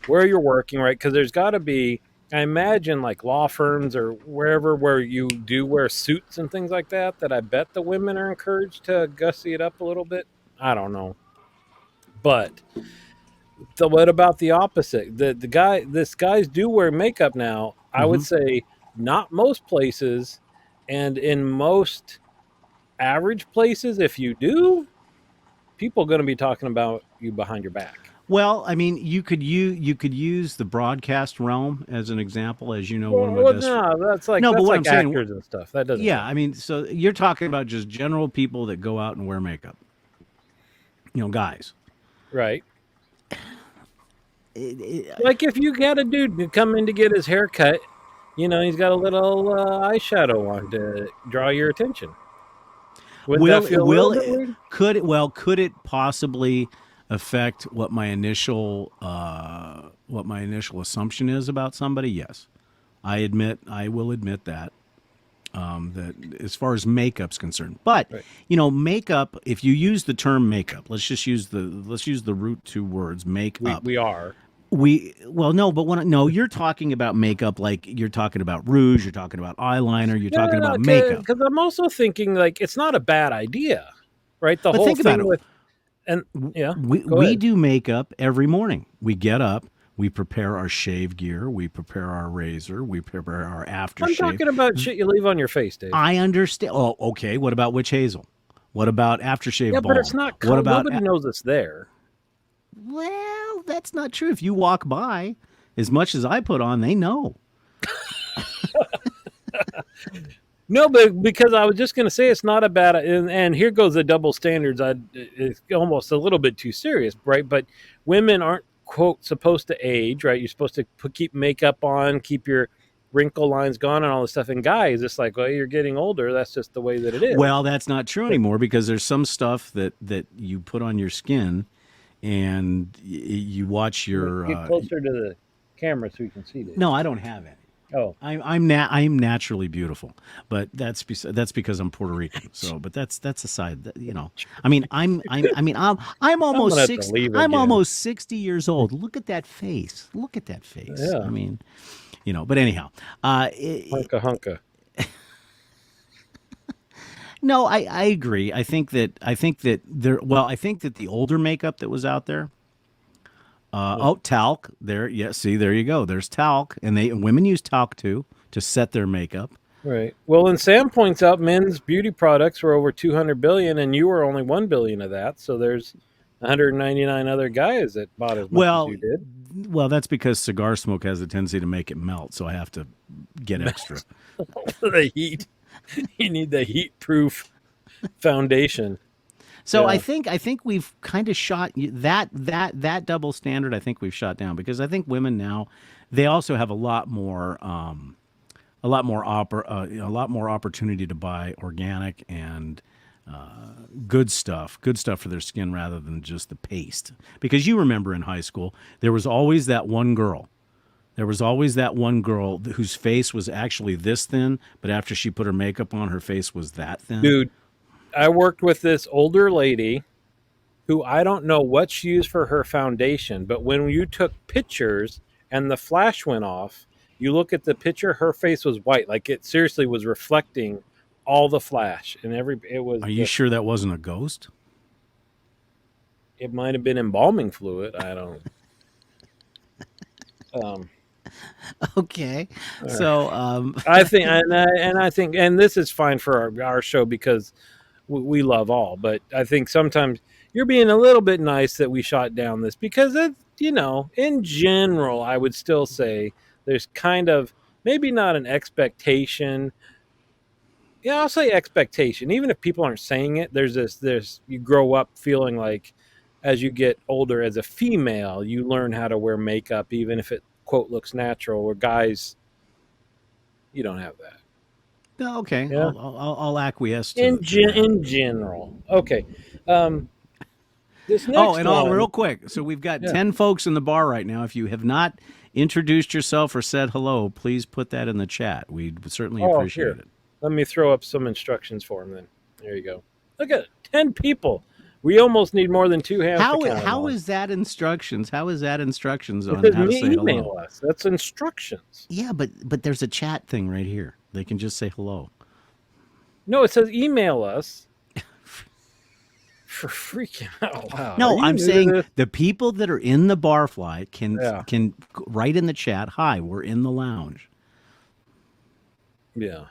S2: where you're working, right? Because there's got to be, I imagine, like law firms or wherever where you do wear suits and things like that. That I bet the women are encouraged to gussy it up a little bit. I don't know, but what about the opposite? This guys do wear makeup now. I would
S1: Hmm.
S2: say not most places, and in most average places, if you do, people are going to be talking about you behind your back.
S1: Well, I mean, you could use the broadcast realm as an example. As you know, one of my
S2: Well,
S1: best.
S2: no,
S1: No, but
S2: that's
S1: what
S2: like
S1: I'm saying,
S2: actors and stuff. That doesn't
S1: yeah,
S2: count.
S1: I mean, so you're talking about just general people that go out and wear makeup. Guys.
S2: Right.
S1: It- it-
S2: Like if you got a dude to come in to get his hair cut, he's got a little eyeshadow on to draw your attention. Wouldn't that feel a little
S1: will
S2: bit weird?
S1: could it possibly affect what my initial assumption is about somebody? Yes, I will admit that that as far as makeup's concerned. But
S2: Right.
S1: makeup. If you use the term makeup, let's use the root two words make
S2: We
S1: up.
S2: we are.
S1: Well, no, but no, you're talking about makeup like you're talking about rouge, you're talking about eyeliner, you're
S2: No,
S1: talking
S2: no, no.
S1: about makeup.
S2: Because I'm also thinking like it's not a bad idea, right? The
S1: But
S2: whole
S1: think about
S2: thing
S1: it.
S2: with and yeah. Go
S1: We
S2: ahead.
S1: do makeup every morning. We get up, we prepare our shave gear, we prepare our razor, we prepare our
S2: I'm
S1: aftershave.
S2: talking about shit you leave on your face, Dave.
S1: I understand. Oh, okay. What about witch hazel? What about
S2: Yeah,
S1: aftershave
S2: but it's
S1: balm?
S2: not.
S1: What about?
S2: Nobody knows it's there.
S1: Well, that's not true. If you walk by, as much as I put on, they know.
S2: No, but because I was just going to say it's not a bad, and here goes the double standards. It's almost a little bit too serious, right? But women aren't quote supposed to age, right? You're supposed to keep makeup on, keep your wrinkle lines gone, and all this stuff. And guys, it's like, well, you're getting older. That's just the way that it is.
S1: Well, that's not true
S2: But
S1: anymore because there's some stuff that you put on your skin, and you watch your.
S2: get closer to the camera so you can see this.
S1: No, I don't have any.
S2: Oh,
S1: I'm naturally beautiful, but that's because I'm Puerto Rican. So, but that's aside. I mean, I'm
S2: I'm
S1: almost
S2: gonna have to
S1: 60.
S2: leave
S1: I'm
S2: again.
S1: almost 60 years old. Look at that face. Look at that face. I
S2: Yeah,
S1: mean, But anyhow,
S2: hunka hunka.
S1: no, I agree. I think that there. Well, I think that the older makeup that was out there. Talc. There, yeah. See, there you go. There's talc, and women use talc too to set their makeup.
S2: Right. Well, and Sam points out men's beauty products were over 200 billion, and you were only 1 billion of that. So there's 199 other guys that bought as much as
S1: Well,
S2: you did.
S1: well, that's because cigar smoke has a tendency to make it melt, so I have to get extra.
S2: The heat. You need the heat-proof foundation.
S1: So
S2: Yeah.
S1: I think we've kind of shot that double standard. I think we've shot down because I think women now they also have a lot more opportunity to buy organic and good stuff for their skin rather than just the paste. Because you remember in high school, there was always that one girl. There was always that one girl whose face was actually this thin, but after she put her makeup on, her face was that thin.
S2: Dude, I worked with this older lady who I don't know what she used for her foundation, but when you took pictures and the flash went off, you look at the picture, her face was white. Like it seriously was reflecting all the flash and it was
S1: Are you
S2: just,
S1: sure that wasn't a ghost?
S2: it might have been embalming fluid. I don't
S1: Okay. So,
S2: I think I think and this is fine for our show because we love all, but I think sometimes you're being a little bit nice that we shot down this because in general, I would still say there's kind of maybe not an expectation. Yeah, I'll say expectation. Even if people aren't saying it, there's you grow up feeling like as you get older as a female, you learn how to wear makeup, even if it quote looks natural. Where guys, you don't have that.
S1: No, okay,
S2: Yeah,
S1: I'll acquiesce to that.
S2: in general. Okay, um, this
S1: Oh,
S2: next
S1: and all
S2: one.
S1: real quick. So we've got
S2: Yeah.
S1: 10 folks in the bar right now. If you have not introduced yourself or said hello, please put that in the chat. We'd certainly
S2: Oh,
S1: appreciate
S2: here.
S1: it.
S2: Let me throw up some instructions for him. Then there you go. Look at it, 10 people. We almost need more than 2 hands to count them
S1: How
S2: all.
S1: is that instructions? How is that instructions
S2: It
S1: on
S2: says
S1: how to say
S2: email
S1: hello?
S2: us. That's instructions.
S1: Yeah, but there's a chat thing right here. They can just say hello.
S2: No, it says email us. For freaking out loud. Are
S1: No,
S2: you
S1: I'm
S2: new to
S1: saying
S2: this?
S1: the people that are in the Barfly
S2: Yeah.
S1: can write in the chat, "Hi, we're in the lounge."
S2: Yeah.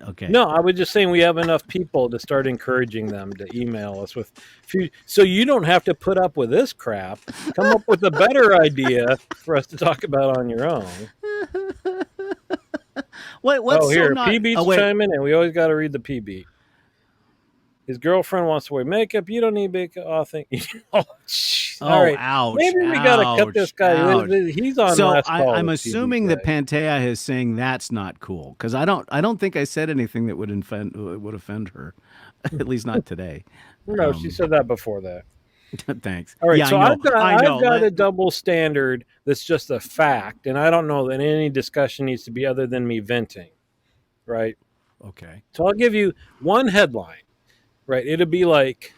S1: Okay.
S2: No, I was just saying we have enough people to start encouraging them to email us with so you don't have to put up with this crap. Come up with a better idea for us to talk about on your own.
S1: What's so
S2: Here,
S1: not?
S2: P Beat's
S1: Oh wait,
S2: chiming in. We always got to read the P Beat. His girlfriend wants to wear makeup. You don't need makeup. Oh, thank you. All right.
S1: ouch!
S2: Maybe we got to cut this guy.
S1: Ouch.
S2: He's on
S1: So
S2: last call.
S1: I'm
S2: with PB
S1: assuming that
S2: today.
S1: Pantea is saying that's not cool because I don't think I said anything that would offend her, at least not today.
S2: No, she said that before that.
S1: Thanks.
S2: All right,
S1: Yeah,
S2: so
S1: I know.
S2: I've got a double standard that's just a fact, and I don't know that any discussion needs to be other than me venting, right?
S1: Okay.
S2: So I'll give you one headline, right? It'll be like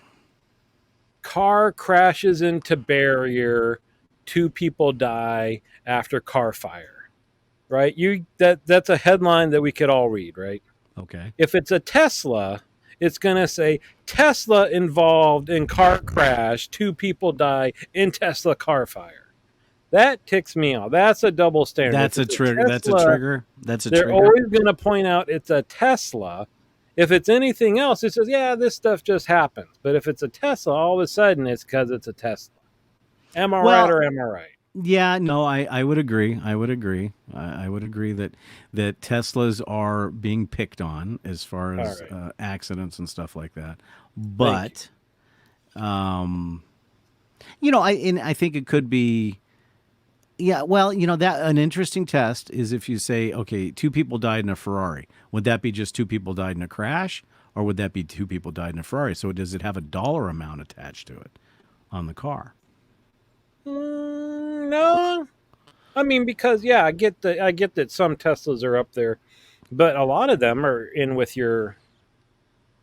S2: car crashes into barrier, 2 people die after car fire, right? That's a headline that we could all read, right?
S1: Okay.
S2: If it's a Tesla, it's going to say Tesla involved in car crash, 2 people die in Tesla car fire. That ticks me off. That's a double standard.
S1: That's a trigger. That's a trigger. That's a
S2: They're
S1: trigger.
S2: always going to point out it's a Tesla. If it's anything else, it says, yeah, this stuff just happens. But if it's a Tesla, all of a sudden it's because it's a Tesla. Am I right or am I right?
S1: Yeah, no, I would agree. I would agree. I would agree that Teslas are being picked on as far as accidents and stuff like that. But, I think it could be. Yeah, well, that an interesting test is if you say, okay, 2 people died in a Ferrari. Would that be just 2 people died in a crash, or would that be 2 people died in a Ferrari? So does it have a dollar amount attached to it on the car?
S2: No, I mean because I get that some Teslas are up there, but a lot of them are in with your,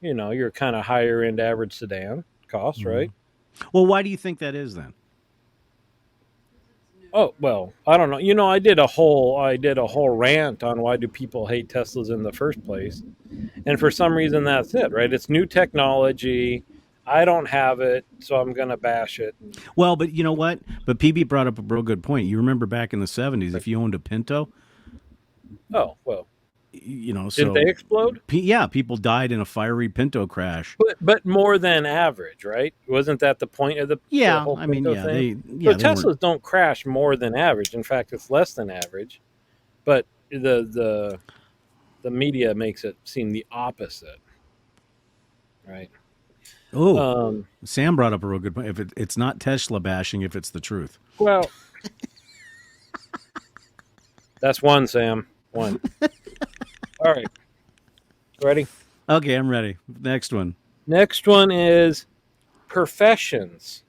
S2: your kind of higher end average sedan cost, right?
S1: Well, why do you think that is then?
S2: Oh well, I don't know. I did a whole rant on why do people hate Teslas in the first place, and for some reason that's it, right? It's new technology. I don't have it, so I'm going to bash it.
S1: Well, but you know what? But PB brought up a real good point. You remember back in the 70s, if you owned a Pinto.
S2: Oh, well.
S1: So.
S2: Didn't they explode?
S1: Yeah, people died in a fiery Pinto crash.
S2: But more than average, right? Wasn't that the point of the whole Pinto thing? So Teslas don't crash more than average. In fact, it's less than average. But the media makes it seem the opposite, right?
S1: Oh, Sam brought up a real good point. If it's not Tesla bashing, if it's the truth.
S2: Well, that's one, Sam. One. All right. Ready?
S1: Okay, I'm ready. Next one.
S2: Next one is professions.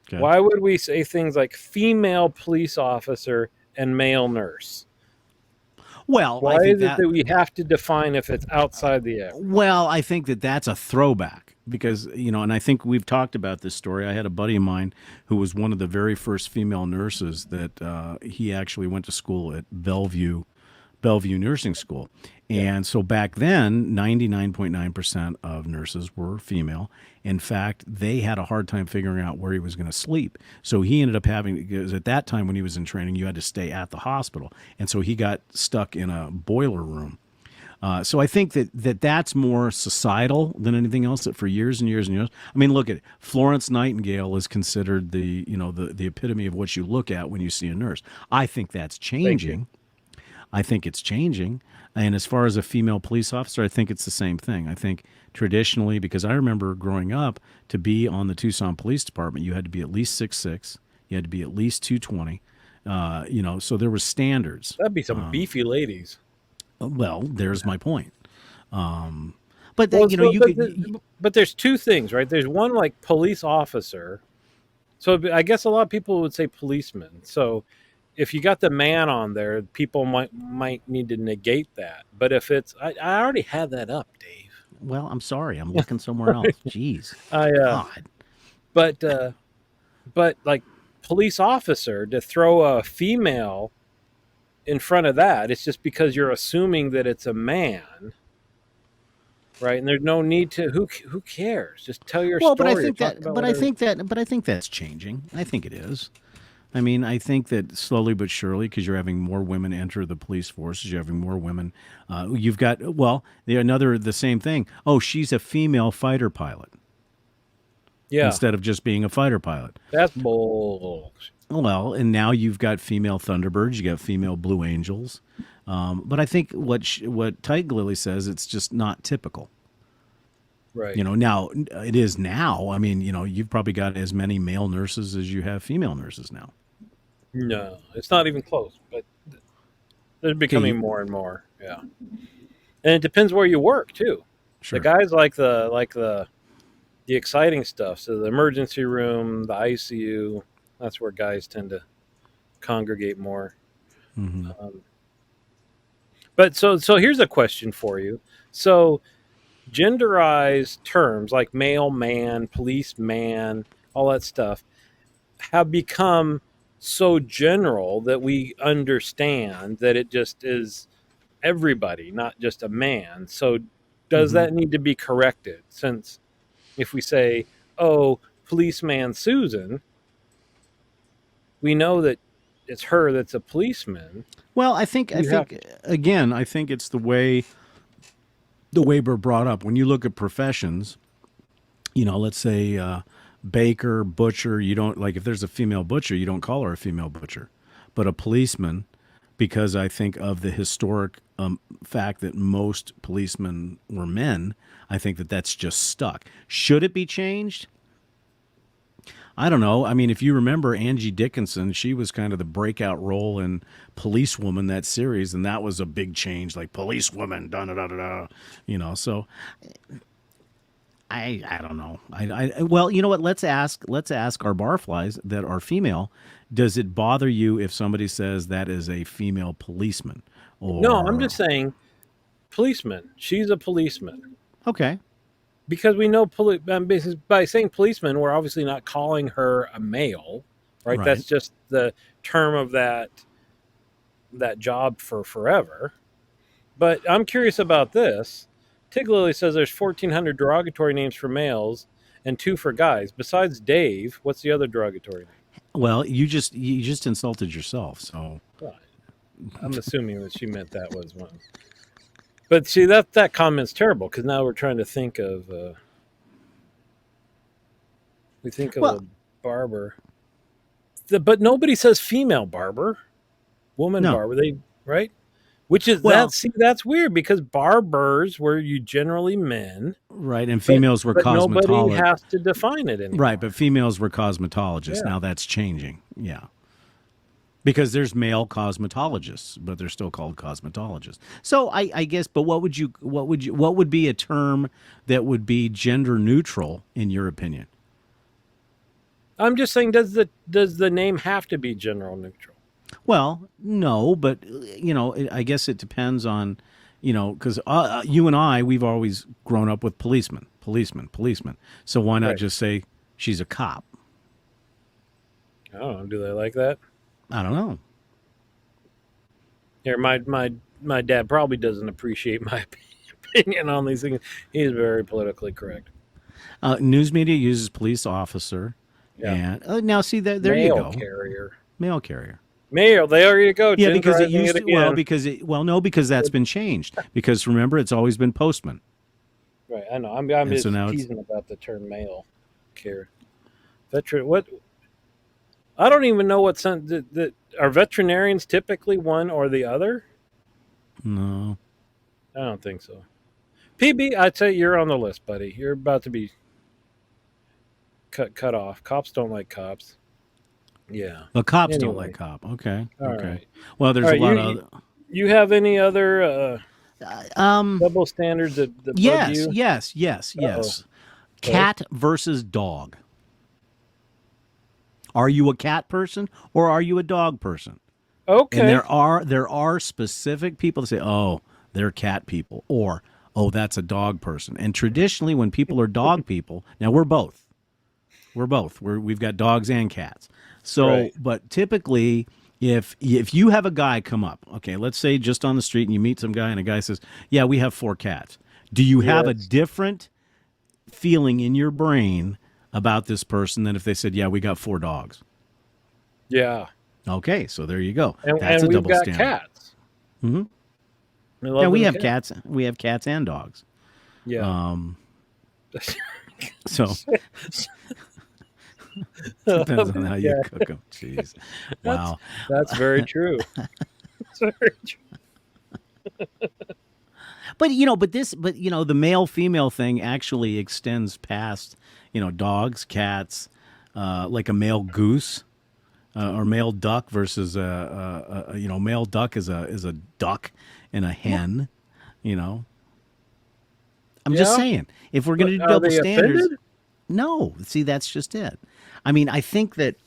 S1: Okay.
S2: Why would we say things like female police officer and male nurse?
S1: Well,
S2: why is it that we have to define if it's outside the average?
S1: Well, I think that's a throwback because, and I think we've talked about this story. I had a buddy of mine who was one of the very first female nurses that he actually went to school at Bellevue Nursing School. And so back then, 99.9% of nurses were female. In fact, they had a hard time figuring out where he was going to sleep. So he ended up because at that time when he was in training, you had to stay at the hospital. And so he got stuck in a boiler room. So I think that's more societal than anything else. That for years and years and years, I mean, look at it. Florence Nightingale is considered the epitome of what you look at when you see a nurse. I think that's changing. I think it's changing. And as far as a female police officer, I think it's the same thing. I think traditionally, because I remember growing up, to be on the Tucson Police Department, you had to be at least 6'6", you had to be at least 220. So there were standards.
S2: That'd be some beefy ladies.
S1: Well, there's my point. But
S2: Well,
S1: you know, you
S2: but,
S1: could.
S2: but there's two things, right? There's one like police officer. So I guess a lot of people would say policeman. So if you got the man on there, people might need to negate that. But if it's, I already had that up, Dave.
S1: Well, I'm sorry, I'm looking somewhere else. Jeez,
S2: I
S1: God.
S2: but like police officer, to throw a female in front of that, it's just because you're assuming that it's a man, right? And there's no need to. Who cares? Just tell your
S1: Well,
S2: story.
S1: but I think
S2: talk
S1: that,
S2: about
S1: but I
S2: whatever.
S1: think that, but I think that's changing. I think it is. I mean, I think that slowly but surely, because you're having more women enter the police forces, you're having more women. You've got, well, the same thing. Oh, she's a female fighter pilot
S2: Yeah,
S1: instead of just being a fighter pilot.
S2: that's bull.
S1: Well, and now you've got female Thunderbirds, you got female Blue Angels. But I think what Tight Lily says, it's just not typical.
S2: Right.
S1: Now it is now. I mean, you've probably got as many male nurses as you have female nurses now.
S2: No, it's not even close. But they're becoming more and more. Yeah, and it depends where you work too.
S1: Sure.
S2: The guys like the exciting stuff. So the emergency room, the ICU. That's where guys tend to congregate more.
S1: Mm-hmm.
S2: But so here's a question for you. So genderized terms like male, man, policeman, all that stuff have become so general that we understand that it just is everybody, not just a man. So does
S1: Mm-hmm.
S2: that need to be corrected? Since if we say, oh, policeman Susan, we know that it's her that's a policeman.
S1: Well, I think again, I think it's the way we're brought up. When you look at professions, let's say baker, butcher, you don't like if there's a female butcher, you don't call her a female butcher, but a policeman, because I think of the historic fact that most policemen were men. I think that that's just stuck. Should it be changed? I don't know. I mean, if you remember Angie Dickinson, she was kind of the breakout role in Policewoman, that series, and that was a big change, like policewoman, da da da da da. So I don't know. Well, you know what? Let's ask our barflies that are female. Does it bother you if somebody says that is a female policeman? Or
S2: No, I'm just saying policeman. She's a policeman.
S1: okay.
S2: Because we know by saying policeman, we're obviously not calling her a male, right?
S1: Right.
S2: That's just the term of that job for forever. But I'm curious about this. Tig Lily says there's 1,400 derogatory names for males and 2 for guys. Besides Dave, what's the other derogatory name?
S1: Well, you just insulted yourself. So
S2: Well, I'm assuming that she meant that was one. But see, that comment's terrible because now we're trying to think of a barber. But nobody says female barber, woman
S1: No.
S2: barber. They right, which is
S1: Well-
S2: that's weird because barbers were you generally men,
S1: right, and females were
S2: but nobody
S1: cosmetologists.
S2: has to define it anymore.
S1: Right, but females were cosmetologists.
S2: Yeah.
S1: Now that's changing. Yeah. Because there's male cosmetologists, but they're still called cosmetologists. So I guess, but what would be a term that would be gender neutral in your opinion?
S2: I'm just saying, does the name have to be gender neutral?
S1: Well, no, but I guess it depends on, because you and I, we've always grown up with policemen. So why not
S2: Right.
S1: just say she's a cop?
S2: I don't know. Do they like that?
S1: I don't know.
S2: Here, my dad probably doesn't appreciate my opinion on these things. He's very politically correct.
S1: News media uses police officer.
S2: Yeah.
S1: And now see there you
S2: Mail
S1: go.
S2: carrier.
S1: Mail carrier.
S2: Mail. There you go.
S1: Yeah, because it
S2: genderizing
S1: used to,
S2: again.
S1: because that's been changed. Because remember, it's always been postman.
S2: Right. I know. I'm just
S1: so now it's-
S2: teasing about the term mail carrier. Veteran. What? I don't even know what are veterinarians typically one or the other.
S1: No.
S2: I don't think so. PB, I'd say you're on the list, buddy. You're about to be cut off. Cops don't like cops. Yeah.
S1: The cops don't
S2: Anyway.
S1: like cop. Okay.
S2: All
S1: Okay.
S2: right.
S1: Well, there's
S2: All
S1: a
S2: right,
S1: lot of
S2: you have any other
S1: um.
S2: double standards that bug
S1: Yes.
S2: you?
S1: Yes. Yes. Yes.
S2: Okay.
S1: Cat versus dog. Are you a cat person or are you a dog person?
S2: Okay.
S1: And there are specific people that say, "Oh, they're cat people," or "Oh, that's a dog person." And traditionally, when people are dog people, now we're both. We've got dogs and cats. So,
S2: Right.
S1: but typically, if you have a guy come up, okay, let's say just on the street, and you meet some guy, and a guy says, "Yeah, we have 4 cats." Do you have a
S2: Yes.
S1: different feeling in your brain about this person than if they said, "Yeah, we got 4 dogs"?
S2: Yeah.
S1: Okay, so there you go.
S2: And,
S1: That's
S2: and
S1: a
S2: we've
S1: double
S2: got
S1: standard.
S2: cats.
S1: Mhm.
S2: I love
S1: Yeah, we
S2: them
S1: have cats. We have cats and dogs.
S2: Yeah.
S1: So depends on how you
S2: Yeah.
S1: cook them. Jeez, wow.
S2: That's very true. That's very true.
S1: But the male female thing actually extends past dogs, cats, like a male goose. Or male duck versus male duck is a duck and a hen. I'm just
S2: Yeah.
S1: saying, if we're going to do
S2: Are
S1: double
S2: they
S1: standards,
S2: offended?
S1: no. See, that's just it. I mean, I think that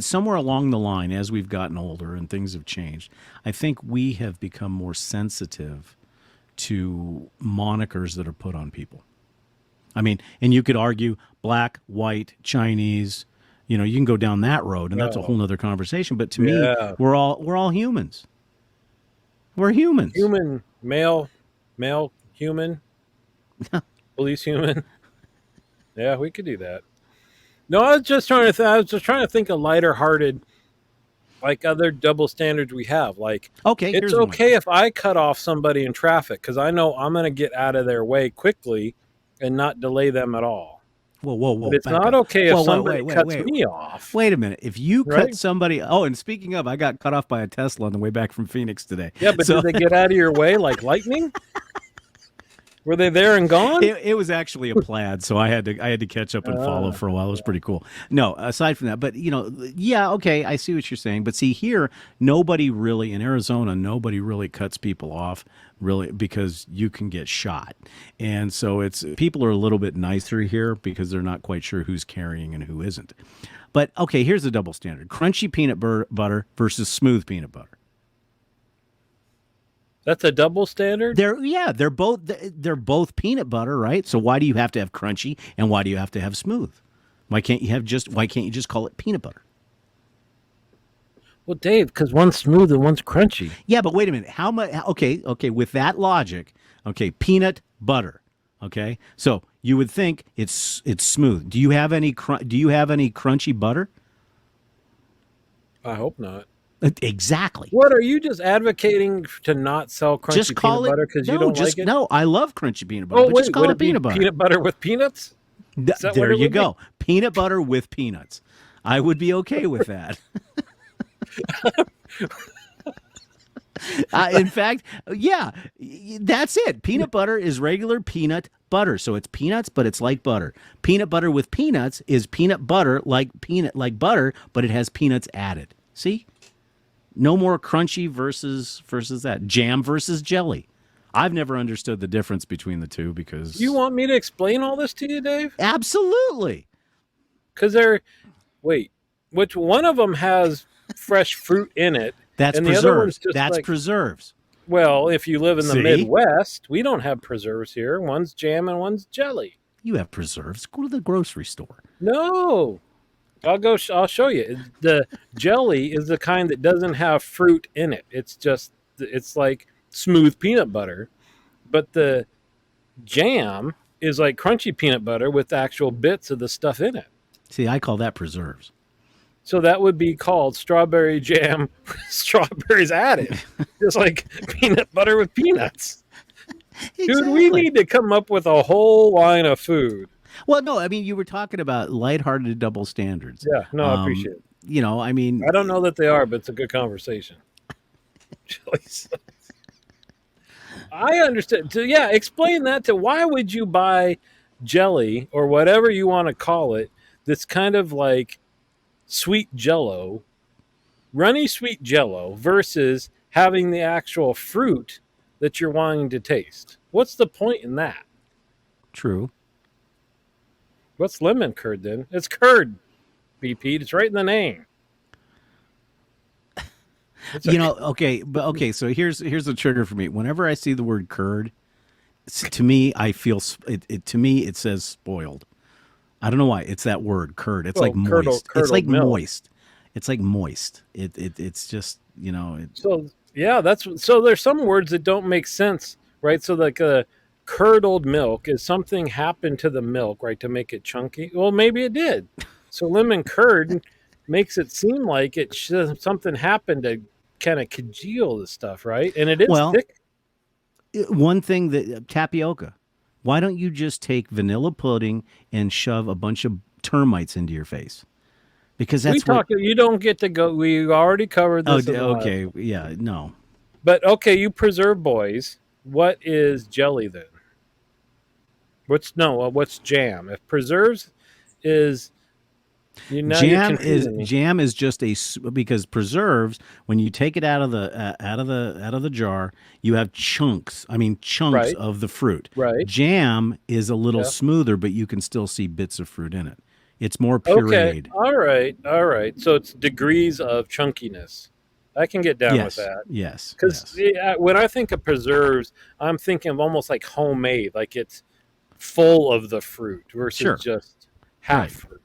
S1: somewhere along the line, as we've gotten older and things have changed, I think we have become more sensitive to monikers that are put on people. I mean, and you could argue black, white, Chinese. You can go down that road, and that's a
S2: Oh.
S1: whole nother conversation. But to me,
S2: Yeah.
S1: we're all humans. We're humans.
S2: Human, male, human, police human. Yeah, we could do that. No, I was just trying to. I was just trying to think of lighter-hearted, like other double standards we have. Like,
S1: Okay,
S2: it's
S1: here's one.
S2: okay if I cut off somebody in traffic because I know I'm going to get out of their way quickly and not delay them at all.
S1: Whoa!
S2: But it's
S1: back
S2: not
S1: up.
S2: okay if
S1: Whoa,
S2: somebody cuts me off.
S1: Wait a minute. If you cut
S2: Right?
S1: somebody, and speaking of, I got cut off by a Tesla on the way back from Phoenix today.
S2: Yeah, but
S1: So-
S2: did they get out of your way like lightning? Were they there and gone?
S1: It was actually a plaid, so I had to catch up and follow for a while. It was pretty cool. No, aside from that, but yeah, okay, I see what you're saying. But see here, nobody really in Arizona, nobody really cuts people off really because you can get shot, and so people are a little bit nicer here because they're not quite sure who's carrying and who isn't. But okay, here's the double standard: crunchy peanut butter versus smooth peanut butter.
S2: That's a double standard?
S1: They're both peanut butter, right? So why do you have to have crunchy and why do you have to have smooth? Why can't you just call it peanut butter?
S2: Well, Dave, because one's smooth and one's crunchy.
S1: Yeah, but wait a minute. How much? Okay. With that logic, okay, peanut butter. Okay, so you would think it's smooth. Do you have any crunchy butter?
S2: I hope not.
S1: Exactly.
S2: What, are you just advocating to not sell crunchy
S1: Just call
S2: peanut butter because you don't like it?
S1: No, I love crunchy peanut butter.
S2: Oh,
S1: but
S2: wait,
S1: just call
S2: would
S1: it
S2: it be
S1: peanut butter.
S2: peanut butter with peanuts? Is that
S1: There
S2: what it
S1: you
S2: would
S1: go. Peanut butter with peanuts. I would be okay with that. In fact, yeah, that's it. Peanut butter is regular peanut butter. So it's peanuts, but it's like butter. Peanut butter with peanuts is peanut butter like butter, but it has peanuts added. See? No more crunchy versus that. Jam versus jelly. I've never understood the difference between the two because
S2: You want me to explain all this to you, Dave?
S1: absolutely.
S2: Because which one of them has fresh fruit in it?
S1: That's
S2: and the other one's
S1: preserves.
S2: just
S1: That's
S2: like-
S1: preserves.
S2: Well, if you live in the
S1: See?
S2: Midwest, we don't have preserves here. One's jam and one's jelly.
S1: You have preserves. Go to the grocery store.
S2: No. I'll show you. The jelly is the kind that doesn't have fruit in it. It's like smooth peanut butter. But the jam is like crunchy peanut butter with actual bits of the stuff in it.
S1: See, I call that preserves.
S2: So that would be called strawberry jam with strawberries added. Just like peanut butter with peanuts. Dude, we need to come up with a whole line of food.
S1: Well, no, I mean, you were talking about lighthearted double standards.
S2: Yeah, no, I appreciate it.
S1: I mean,
S2: I don't know that they are, but it's a good conversation. Jelly sauce. I understand. So, yeah, explain that to why would you buy jelly or whatever you want to call it that's kind of like sweet jello, runny sweet jello versus having the actual fruit that you're wanting to taste. What's the point in that?
S1: True.
S2: What's lemon curd then? It's curd, BP. It's right in the name. It's a,
S1: Okay, so here's the trigger for me. Whenever I see the word curd, to me, I feel to me it says spoiled. I don't know why. It's that word curd. It's like moist. It's like
S2: milk.
S1: moist. It's like moist. It's just
S2: So yeah, so there's some words that don't make sense, right? So like curdled milk is something happened to the milk, right, to make it chunky. Well, maybe it did. So lemon curd makes it seem like something happened to kind of congeal the stuff, right? And it is
S1: well,
S2: thick.
S1: one thing that tapioca. Why don't you just take vanilla pudding and shove a bunch of termites into your face? Because that's
S2: You don't get to go. We already covered this.
S1: Okay, yeah, no.
S2: But okay, you preserve boys. What is jelly then? What's jam? If preserves is
S1: jam is just because preserves, when you take it out of the jar, you have chunks. I mean chunks
S2: Right.
S1: of the fruit.
S2: Right.
S1: Jam is a little smoother, but you can still see bits of fruit in it. It's more pureed.
S2: Okay. All right. So it's degrees of chunkiness. I can get down with that.
S1: Yes.
S2: Because when I think of preserves, I'm thinking of almost like homemade, like it's full of the fruit versus just half fruit.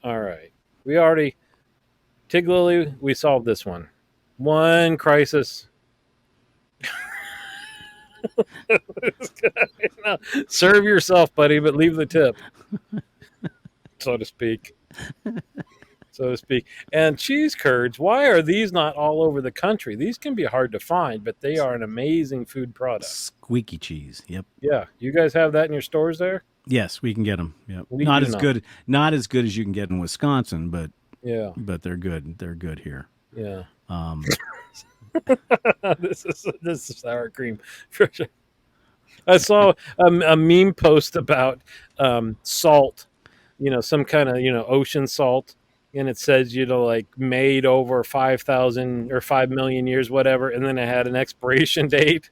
S2: All right. We already, Tig Lily, we solved this one. One crisis. No, serve yourself, buddy, but leave the tip, so to speak. And cheese curds, why are these not all over the country? These can be hard to find, but they are an amazing food product.
S1: Squeaky cheese. Yep.
S2: Yeah. You guys have that in your stores there?
S1: Yes, we can get them. Yep.
S2: We
S1: not
S2: do
S1: as
S2: not.
S1: good. Not as good as you can get in Wisconsin, but
S2: Yeah.
S1: But they're good. They're good here.
S2: Yeah. This is sour cream for sure. I saw a meme post about salt, some kind of ocean salt, and it says like made over 5,000 or 5 million years, whatever, and then it had an expiration date,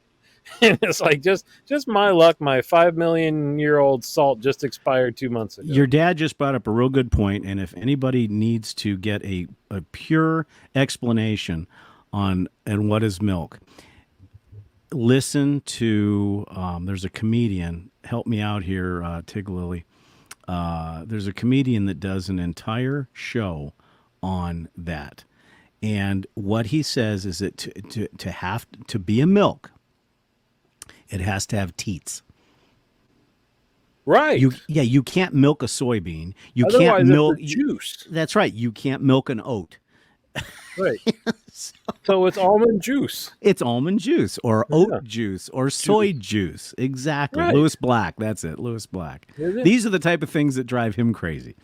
S2: and it's like just my luck, my 5 million-year-old salt just expired 2 months ago.
S1: Your dad just brought up a real good point, and if anybody needs to get a pure explanation on and what is milk, listen to there's a comedian, help me out here, Tig Lily. There's a comedian that does an entire show on that, and what he says is that to have to be a milk, it has to have teats.
S2: Right.
S1: You can't milk a soybean. You
S2: Otherwise,
S1: can't milk
S2: juice.
S1: That's right. You can't milk an oat.
S2: Right. So it's almond juice.
S1: It's almond juice or oat juice or soy juice. Exactly.
S2: Right.
S1: Lewis Black. That's it. Lewis Black. These are the type of things that drive him crazy.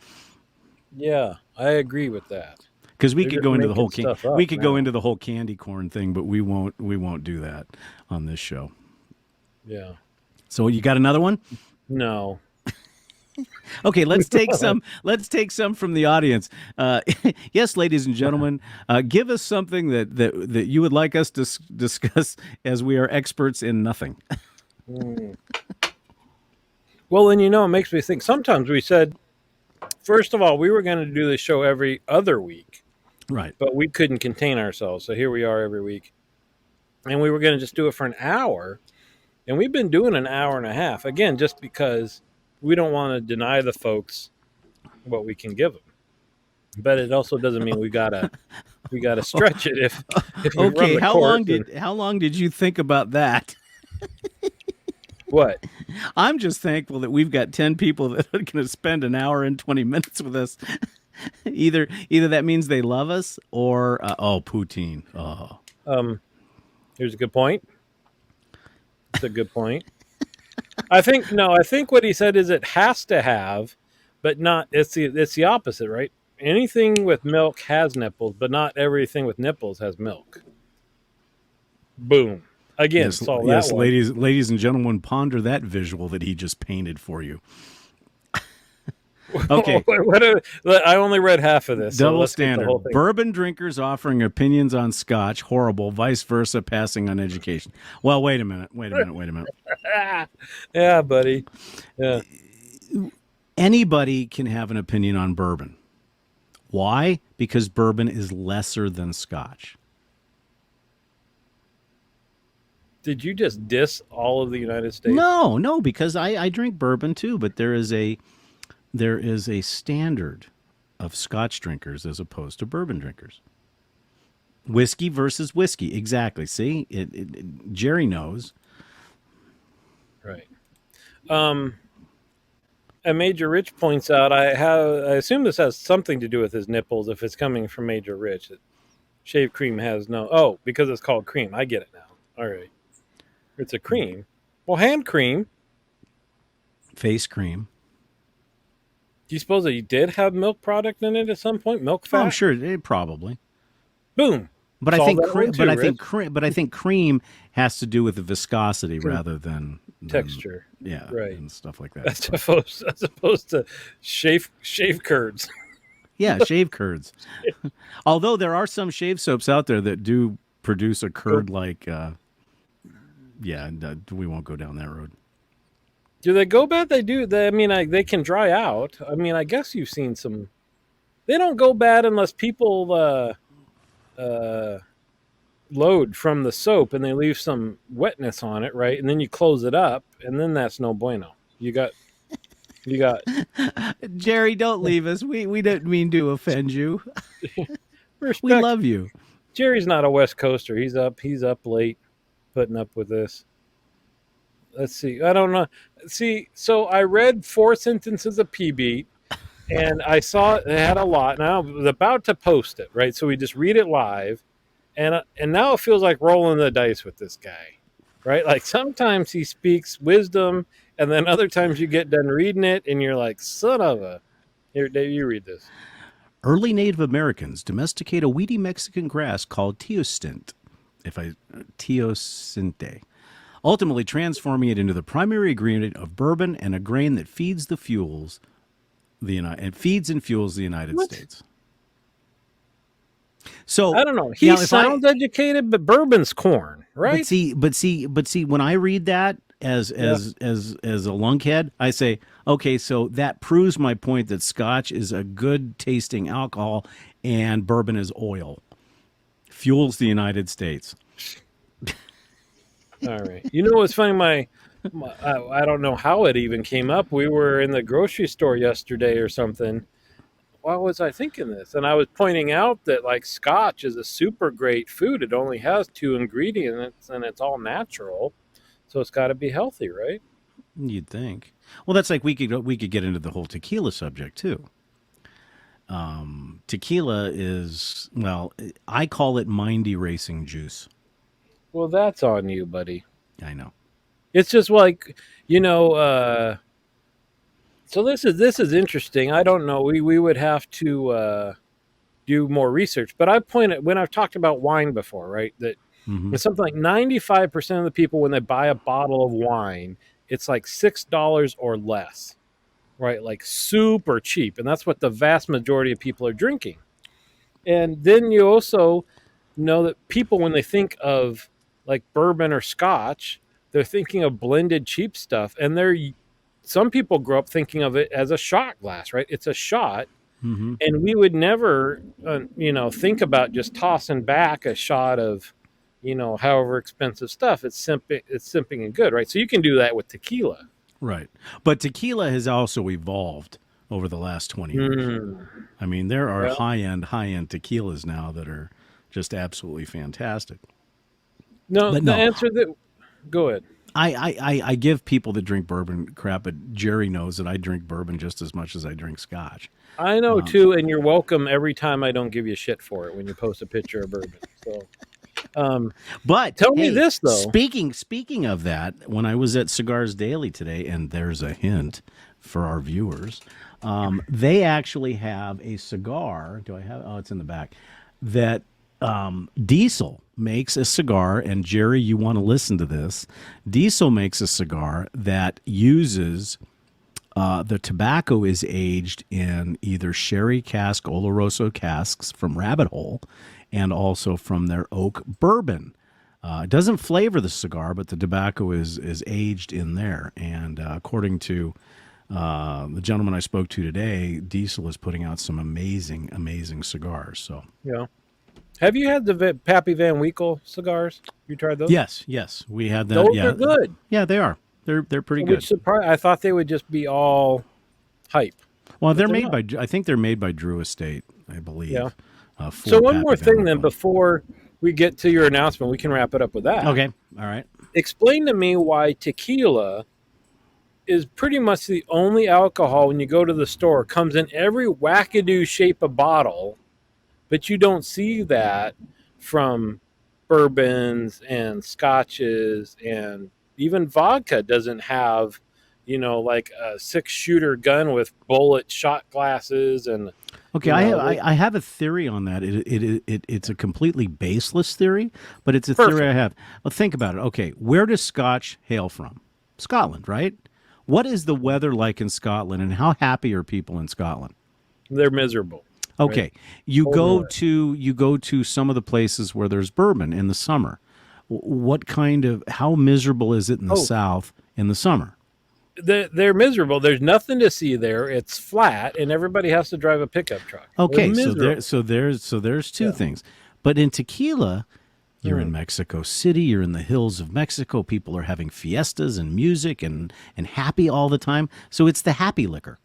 S2: Yeah, I agree with that.
S1: Because we could go into the whole
S2: go
S1: into the whole candy corn thing, but we won't do that on this show.
S2: Yeah.
S1: So you got another one?
S2: No.
S1: Okay, let's take some. Let's take some from the audience. Yes, ladies and gentlemen, give us something that you would like us to discuss, as we are experts in nothing.
S2: Well, and it makes me think. Sometimes we said, first of all, we were going to do the show every other week,
S1: right?
S2: But we couldn't contain ourselves, so here we are every week, and we were going to just do it for an hour, and we've been doing an hour and a half again, just because we don't want to deny the folks what we can give them, but it also doesn't mean we gotta stretch it. If
S1: okay, how long did you think about that?
S2: What?
S1: I'm just thankful that we've got 10 people that are going to spend an hour and 20 minutes with us. Either that means they love us, or poutine. Oh,
S2: Here's a good point. It's a good point. I think what he said is it has to have, but not. It's the opposite, right? Anything with milk has nipples, but not everything with nipples has milk. Boom. Again,
S1: Yes,
S2: solve
S1: yes,
S2: that one.
S1: ladies and gentlemen, ponder that visual that he just painted for you. Okay,
S2: I only read half of this, so
S1: double
S2: let's get the whole
S1: standard.
S2: thing.
S1: Bourbon drinkers offering opinions on scotch, horrible. Vice versa, passing on education. Well, wait a minute.
S2: Yeah, buddy. Yeah.
S1: Anybody can have an opinion on bourbon. Why? Because bourbon is lesser than scotch.
S2: Did you just diss all of the United States?
S1: No, because I drink bourbon too, but there is a standard of scotch drinkers as opposed to bourbon drinkers. Whiskey versus whiskey, exactly. See, Jerry knows.
S2: Right. And Major Rich points out, I assume this has something to do with his nipples if it's coming from Major Rich. Shave cream has no. Oh, because it's called cream. I get it now. All right. It's a cream. Well, hand cream.
S1: Face cream.
S2: Do you suppose that you did have milk product in it at some point? Milk fat?
S1: Oh, I'm sure it probably.
S2: Boom.
S1: But
S2: Solve
S1: I think
S2: that one too,
S1: I think cream has to do with the viscosity rather than
S2: texture.
S1: Yeah,
S2: right,
S1: and stuff like that.
S2: As opposed to shave curds.
S1: Yeah, shave curds. Although there are some shave soaps out there that do produce a curd like. We won't go down that road.
S2: Do they go bad? They do. They can dry out. I mean, I guess you've seen some. They don't go bad unless people load from the soap and they leave some wetness on it, right? And then you close it up, and then that's no bueno. You got.
S1: Jerry, don't leave us. We didn't mean to offend you. We love you.
S2: Jerry's not a West Coaster. He's up late, putting up with this. Let's see. I don't know. See, so I read 4 sentences of P-Beat, and I saw it had a lot. Now I was about to post it, right? So we just read it live, and now it feels like rolling the dice with this guy, right? Like sometimes he speaks wisdom, and then other times you get done reading it, and you're like, son of a... Here, Dave, you read this.
S1: Early Native Americans domesticate a weedy Mexican grass called teosinte, teosinte, ultimately transforming it into the primary ingredient of bourbon and a grain that feeds and fuels the United States. So
S2: I don't know. He sounds educated, but bourbon's corn, right?
S1: But see, when I read that as a lunkhead, I say, okay, so that proves my point that scotch is a good tasting alcohol and bourbon is oil. Fuels the United States.
S2: All right. You know what's funny? I don't know how it even came up. We were in the grocery store yesterday or something. Why was I thinking this? And I was pointing out that like scotch is a super great food. It only has 2 ingredients and it's all natural. So it's got to be healthy, right?
S1: You'd think. Well, that's like we could get into the whole tequila subject too. Tequila is, well, I call it mind erasing juice.
S2: Well, that's on you, buddy.
S1: I know.
S2: It's just like, so this is interesting. I don't know. We would have to do more research, but I pointed when I've talked about wine before, right? That it's something like 95% of the people when they buy a bottle of wine, it's like $6 or less, right? Like super cheap, and that's what the vast majority of people are drinking. And then you also know that people, when they think of like bourbon or scotch, they're thinking of blended cheap stuff, and some people grow up thinking of it as a shot glass, right? It's a shot, and we would never, think about just tossing back a shot of, however expensive stuff. It's simping and good, right? So you can do that with tequila,
S1: right? But tequila has also evolved over the last 20 years. I mean, there are high-end tequilas now that are just absolutely fantastic.
S2: No, but the answer that... Go ahead.
S1: I give people that drink bourbon crap, but Jerry knows that I drink bourbon just as much as I drink scotch.
S2: I know, too, and you're welcome every time I don't give you shit for it when you post a picture of bourbon. So,
S1: but
S2: tell me this, though.
S1: Speaking of that, when I was at Cigars Daily today, and there's a hint for our viewers, they actually have a cigar. Do I have? Oh, it's in the back. That Diesel makes a cigar, and Jerry, you want to listen to this. Diesel makes a cigar that uses the tobacco is aged in either sherry cask, Oloroso casks from Rabbit Hole, and also from their oak bourbon. It doesn't flavor the cigar, but the tobacco is aged in there. And according to the gentleman I spoke to today, Diesel is putting out some amazing, amazing cigars. So
S2: Yeah. Have you had the Pappy Van Winkle cigars? You tried those?
S1: yes, we had that.
S2: Those
S1: yeah,
S2: are good.
S1: Yeah, they are. They're pretty good.
S2: Which surprised. I thought they would just be all hype.
S1: Well, they're
S2: they're
S1: made by. I think they're made by Drew Estate, I believe.
S2: Yeah.
S1: For
S2: So one
S1: Pappy
S2: more
S1: Van
S2: thing then,
S1: Winkle.
S2: before we get to your announcement, we can wrap it up with that.
S1: Okay. All right.
S2: Explain to me why tequila is pretty much the only alcohol when you go to the store comes in every wackadoo shape of bottle, but you don't see that from bourbons and scotches, and even vodka doesn't have, like a 6-shooter gun with bullet shot glasses and.
S1: Okay, I have a theory on that. It's a completely baseless theory, but it's a theory I have. Well, think about it. Okay, where does Scotch hail from? Scotland, right? What is the weather like in Scotland, and how happy are people in Scotland?
S2: They're miserable.
S1: Okay,
S2: right?
S1: you go to some of the places where there's bourbon in the summer. How miserable is it in the South in the summer?
S2: They're miserable. There's nothing to see there. It's flat, and everybody has to drive a pickup truck.
S1: Okay, so there's two things. But in tequila, you're in Mexico City. You're in the hills of Mexico. People are having fiestas and music and happy all the time. So it's the happy liquor.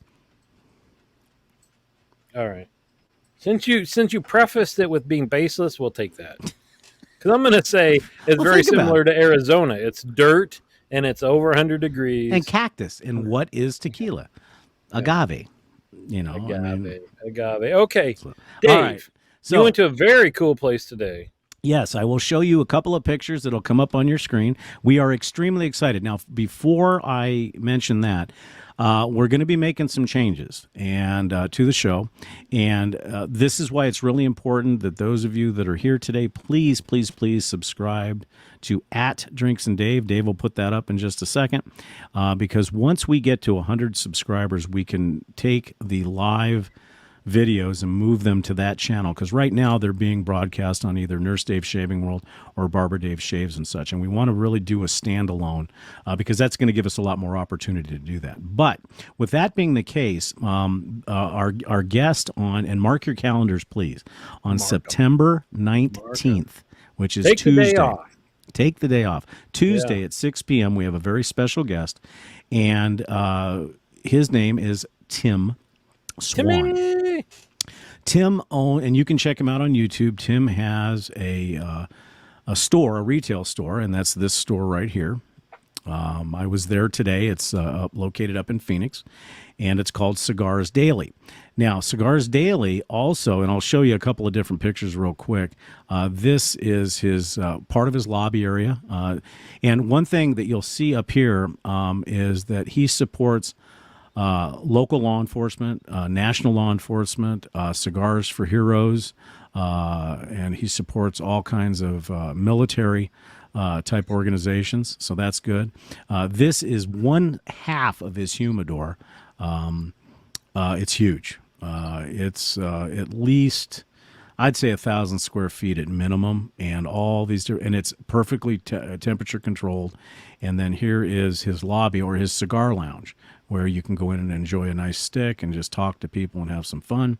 S2: All right. Since you prefaced it with being baseless, we'll take that. Because I'm going to say it's very similar to Arizona. It's dirt. And it's over 100 degrees.
S1: And cactus. And what is tequila? Agave.
S2: Agave. Okay. Dave,
S1: all right. So,
S2: you went to a very cool place today.
S1: Yes, I will show you a couple of pictures that'll come up on your screen. We are extremely excited. Now, before I mention that, we're going to be making some changes to the show, and this is why it's really important that those of you that are here today, please subscribe to @DrinksandDave. Dave will put that up in just a second, because once we get to 100 subscribers, we can take the live videos and move them to that channel, because right now they're being broadcast on either Nurse Dave Shaving World or Barber Dave Shaves and such, and we want to really do a standalone because that's going to give us a lot more opportunity to do that. But with that being the case, our guest on, and mark your calendars please, on September 19th, which is Tuesday. Take the day off. Tuesday at 6 p.m. we have a very special guest, and his name is Tim Swan. Tim and you can check him out on YouTube. Tim has a retail store, and that's this store right here. I was there today. It's located up in Phoenix, and it's called Cigars Daily. Now, Cigars Daily also, and I'll show you a couple of different pictures real quick. This is his part of his lobby area, and one thing that you'll see up here is that he supports local law enforcement, national law enforcement, Cigars for Heroes, and he supports all kinds of military type organizations, so that's good. This is one half of his humidor. It's huge. It's at least, I'd say, 1,000 square feet at minimum, and all these, and it's perfectly temperature controlled. And then here is his lobby, or his cigar lounge, where you can go in and enjoy a nice stick and just talk to people and have some fun.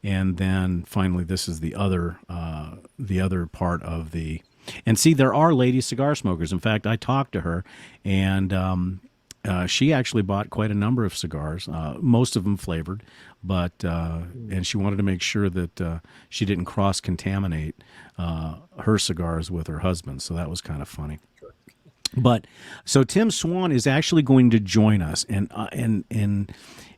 S1: And then finally, this is the other part of the. And see, there are lady cigar smokers. In fact, I talked to her, and she actually bought quite a number of cigars, most of them flavored, but and she wanted to make sure that she didn't cross-contaminate her cigars with her husband, so that was kind of funny. But so Tim Swan is actually going to join us, and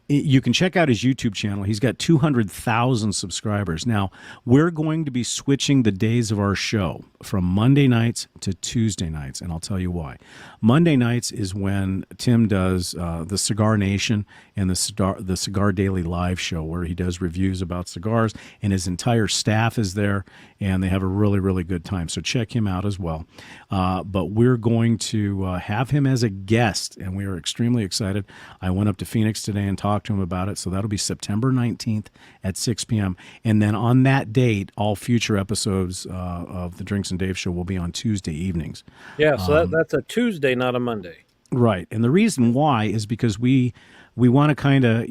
S1: you can check out his YouTube channel. He's got 200,000 subscribers. Now, we're going to be switching the days of our show from Monday nights to Tuesday nights, and I'll tell you why. Monday nights is when Tim does the Cigar Nation and the Cigar Daily Live show, where he does reviews about cigars, and his entire staff is there, and they have a really, really good time. So check him out as well. But we're going to have him as a guest, and we are extremely excited. I went up to Phoenix today and talked to him about it. So that'll be September 19th at 6 p.m. And then on that date, all future episodes of the Drinks and Dave show will be on Tuesday evenings.
S2: Yeah, so that's a Tuesday, not a Monday.
S1: Right. And the reason why is because we want to kind of,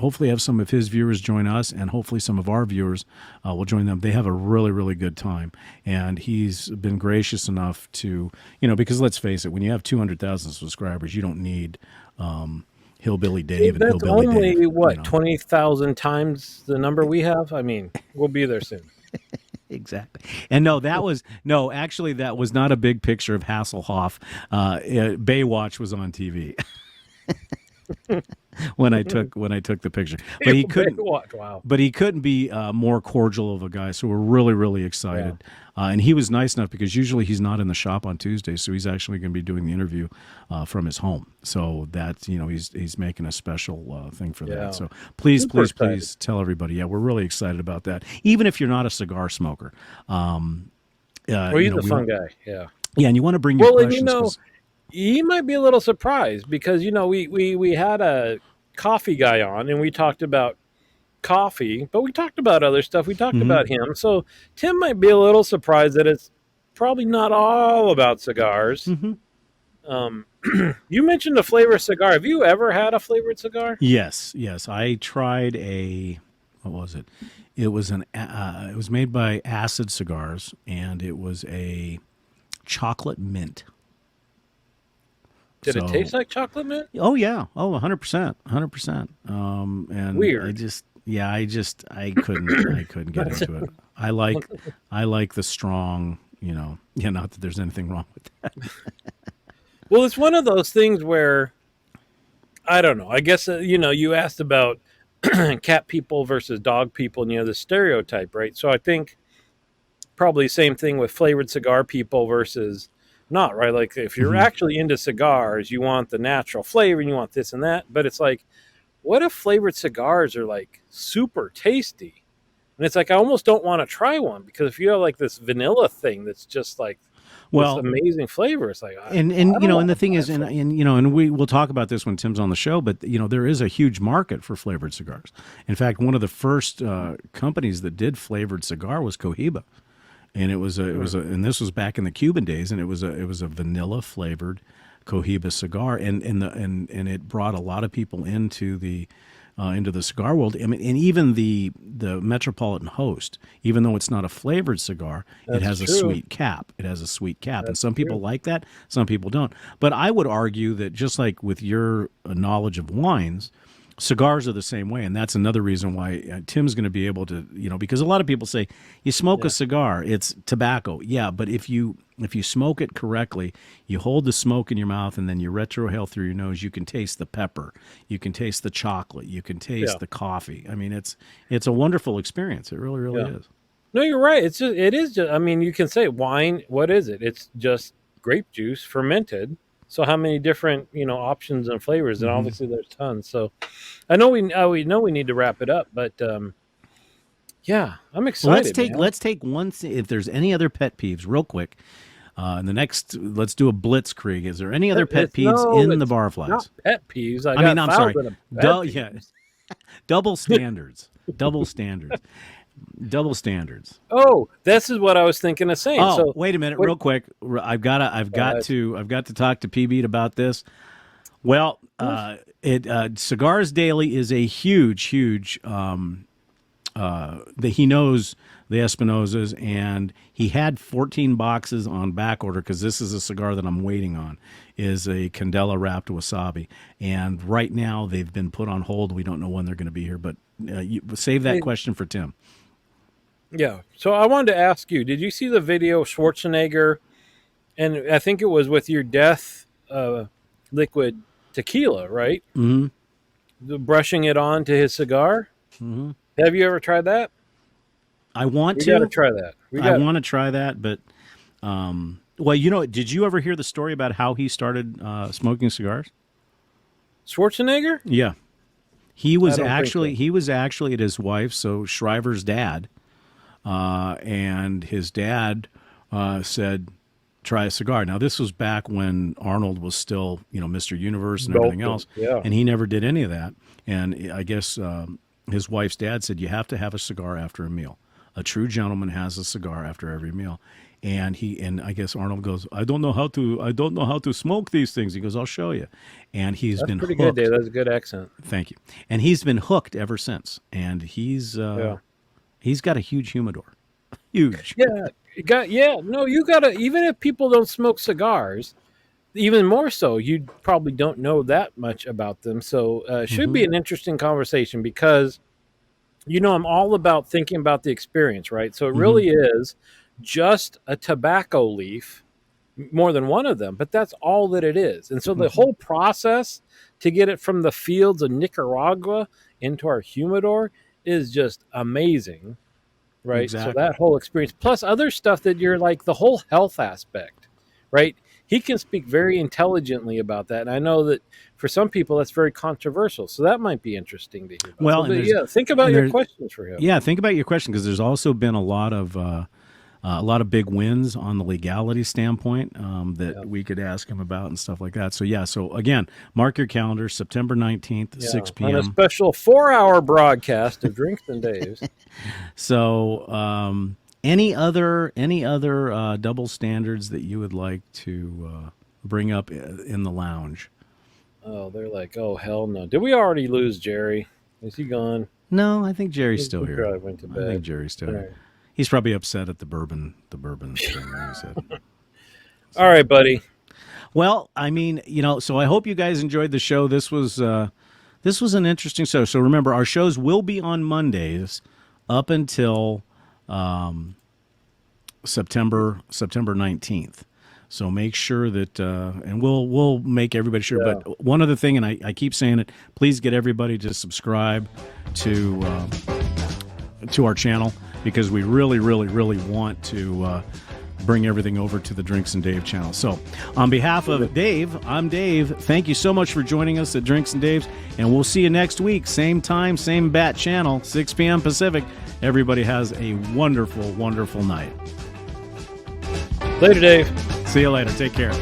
S1: hopefully have some of his viewers join us, and hopefully some of our viewers will join them. They have a really, really good time. And he's been gracious enough to, because let's face it, when you have 200,000 subscribers, you don't need Hillbilly Dave and
S2: That's
S1: Hillbilly
S2: only,
S1: Dave.
S2: what, 20,000 times the number we have? I mean, we'll be there soon.
S1: Exactly. And actually that was not a big picture of Hasselhoff. Baywatch was on TV. when I took the picture, but he couldn't.
S2: Wow.
S1: But he couldn't be more cordial of a guy. So we're really, really excited. Yeah. And he was nice enough, because usually he's not in the shop on Tuesdays, so he's actually going to be doing the interview from his home. So that's he's making a special thing for that. So please tell everybody. Yeah, we're really excited about that. Even if you're not a cigar smoker,
S2: well, he's a fun guy. Yeah.
S1: Yeah, and you want to bring your questions.
S2: And he might be a little surprised, because we had a coffee guy on, and we talked about coffee, but we talked about other stuff. We talked about him. So Tim might be a little surprised that it's probably not all about cigars. You mentioned a flavored cigar. Have you ever had a flavored cigar?
S1: Yes. I tried what was it? It was it was made by Acid Cigars, and it was a chocolate mint.
S2: Did it taste like chocolate mint?
S1: Oh yeah. Oh, 100%. 100%. And
S2: weird.
S1: I couldn't get into it. I like the strong, not that there's anything wrong with that.
S2: Well, it's one of those things where, I don't know. I guess, you asked about cat people versus dog people, and the stereotype, right? So I think probably same thing with flavored cigar people versus not, right? Like, if you're actually into cigars, you want the natural flavor and you want this and that. But it's like, what if flavored cigars are like super tasty? And it's like, I almost don't want to try one, because if you have like this vanilla thing that's just like, this amazing flavor, it's like,
S1: and the thing is, and we will talk about this when Tim's on the show, but there is a huge market for flavored cigars. In fact, one of the first companies that did flavored cigar was Cohiba. And and this was back in the Cuban days, and it was a vanilla flavored Cohiba cigar, and it brought a lot of people into the cigar world. I mean, and even the Metropolitan Host, even though it's not a flavored cigar, it has a sweet cap. It has a sweet cap, and some people like that, some people don't. But I would argue that, just like with your knowledge of wines, cigars are the same way, and that's another reason why Tim's going to be able to, because a lot of people say, you smoke a cigar, it's tobacco. Yeah, but if you smoke it correctly, you hold the smoke in your mouth, and then you retrohale through your nose, you can taste the pepper, you can taste the chocolate, you can taste the coffee. I mean, it's a wonderful experience. It really, really is.
S2: No, you're right. It is just, I mean, you can say wine, what is it? It's just grape juice fermented. So how many different, options and flavors? And obviously there's tons. So I know we know we need to wrap it up, but I'm excited.
S1: Let's take one. If there's any other pet peeves, real quick. In the next, let's do a blitzkrieg. Is there any other pet peeves in the Barflies?
S2: Not pet peeves.
S1: I'm sorry. Double standards. Double standards. Double standards.
S2: Oh, this is what I was thinking of saying.
S1: Oh, so, wait a minute, real quick. I've got to talk to PB about this. Well, Cigars Daily is a huge that he knows the Espinosas, and he had 14 boxes on back order, because this is a cigar that I'm waiting on, is a Candela wrapped wasabi, and right now they've been put on hold. We don't know when they're going to be here, but save that question for Tim.
S2: Yeah. So I wanted to ask you, did you see the video of Schwarzenegger? And I think it was with your Death liquid tequila, right?
S1: Mm-hmm.
S2: brushing it on to his cigar.
S1: Mm-hmm.
S2: Have you ever tried that?
S1: I want
S2: We
S1: to.
S2: got to try that.
S1: I want to try that, but well, did you ever hear the story about how he started smoking cigars?
S2: Schwarzenegger?
S1: Yeah, he was
S2: I don't think so.
S1: he was actually at his wife, so Shriver's dad, and his dad said, "Try a cigar." Now this was back when Arnold was still, Mr. Universe and everything else,
S2: Yeah.
S1: and he never did any of that. And I guess his wife's dad said, "You have to have a cigar after a meal. A true gentleman has a cigar after every meal." And I guess Arnold goes, I don't know how to smoke these things. He goes, "I'll show you." And he's
S2: That's
S1: been
S2: pretty
S1: hooked.
S2: good, Dave. That's a good accent.
S1: Thank you. And he's been hooked ever since. And he's got a huge humidor. Huge.
S2: Yeah. You gotta, even if people don't smoke cigars, even more so, you probably don't know that much about them. So it should be an interesting conversation because, I'm all about thinking about the experience, right? So it really is just a tobacco leaf, more than one of them, but that's all that it is. And so the whole process to get it from the fields of Nicaragua into our humidor is just amazing, right?
S1: Exactly.
S2: So that whole experience, plus other stuff that you're like the whole health aspect, right? He can speak very intelligently about that. And I know that for some people that's very controversial. So that might be interesting to hear about.
S1: Well,
S2: So,
S1: and
S2: but think about
S1: and
S2: your
S1: there's-
S2: questions for him.
S1: Yeah, think about your question, because there's also been a lot of big wins on the legality standpoint that we could ask him about and stuff like that. So so again, mark your calendar, September 19th, 6
S2: On a
S1: p.m.
S2: special 4-hour broadcast of Drinks and Daves.
S1: So any other double standards that you would like to bring up in the lounge?
S2: Oh, they're like, oh, hell no. Did we already lose Jerry? Is he gone?
S1: No, I think Jerry's still
S2: He
S1: here.
S2: probably went to bed.
S1: I think Jerry's still
S2: All
S1: here.
S2: right.
S1: He's probably upset at the bourbon thing that he said.
S2: All right, buddy.
S1: Well, I mean, so I hope you guys enjoyed the show. This was an interesting show. So remember, our shows will be on Mondays up until September 19th. So make sure that, and we'll make everybody sure.
S2: Yeah.
S1: But one other thing, and I keep saying it, please get everybody to subscribe to our channel, because we really, really, really want to bring everything over to the Drinks and Dave channel. So on behalf of Dave, I'm Dave. Thank you so much for joining us at Drinks and Dave's, and we'll see you next week. Same time, same bat channel, 6 p.m. Pacific. Everybody has a wonderful, wonderful night.
S2: Later, Dave.
S1: See you later. Take care.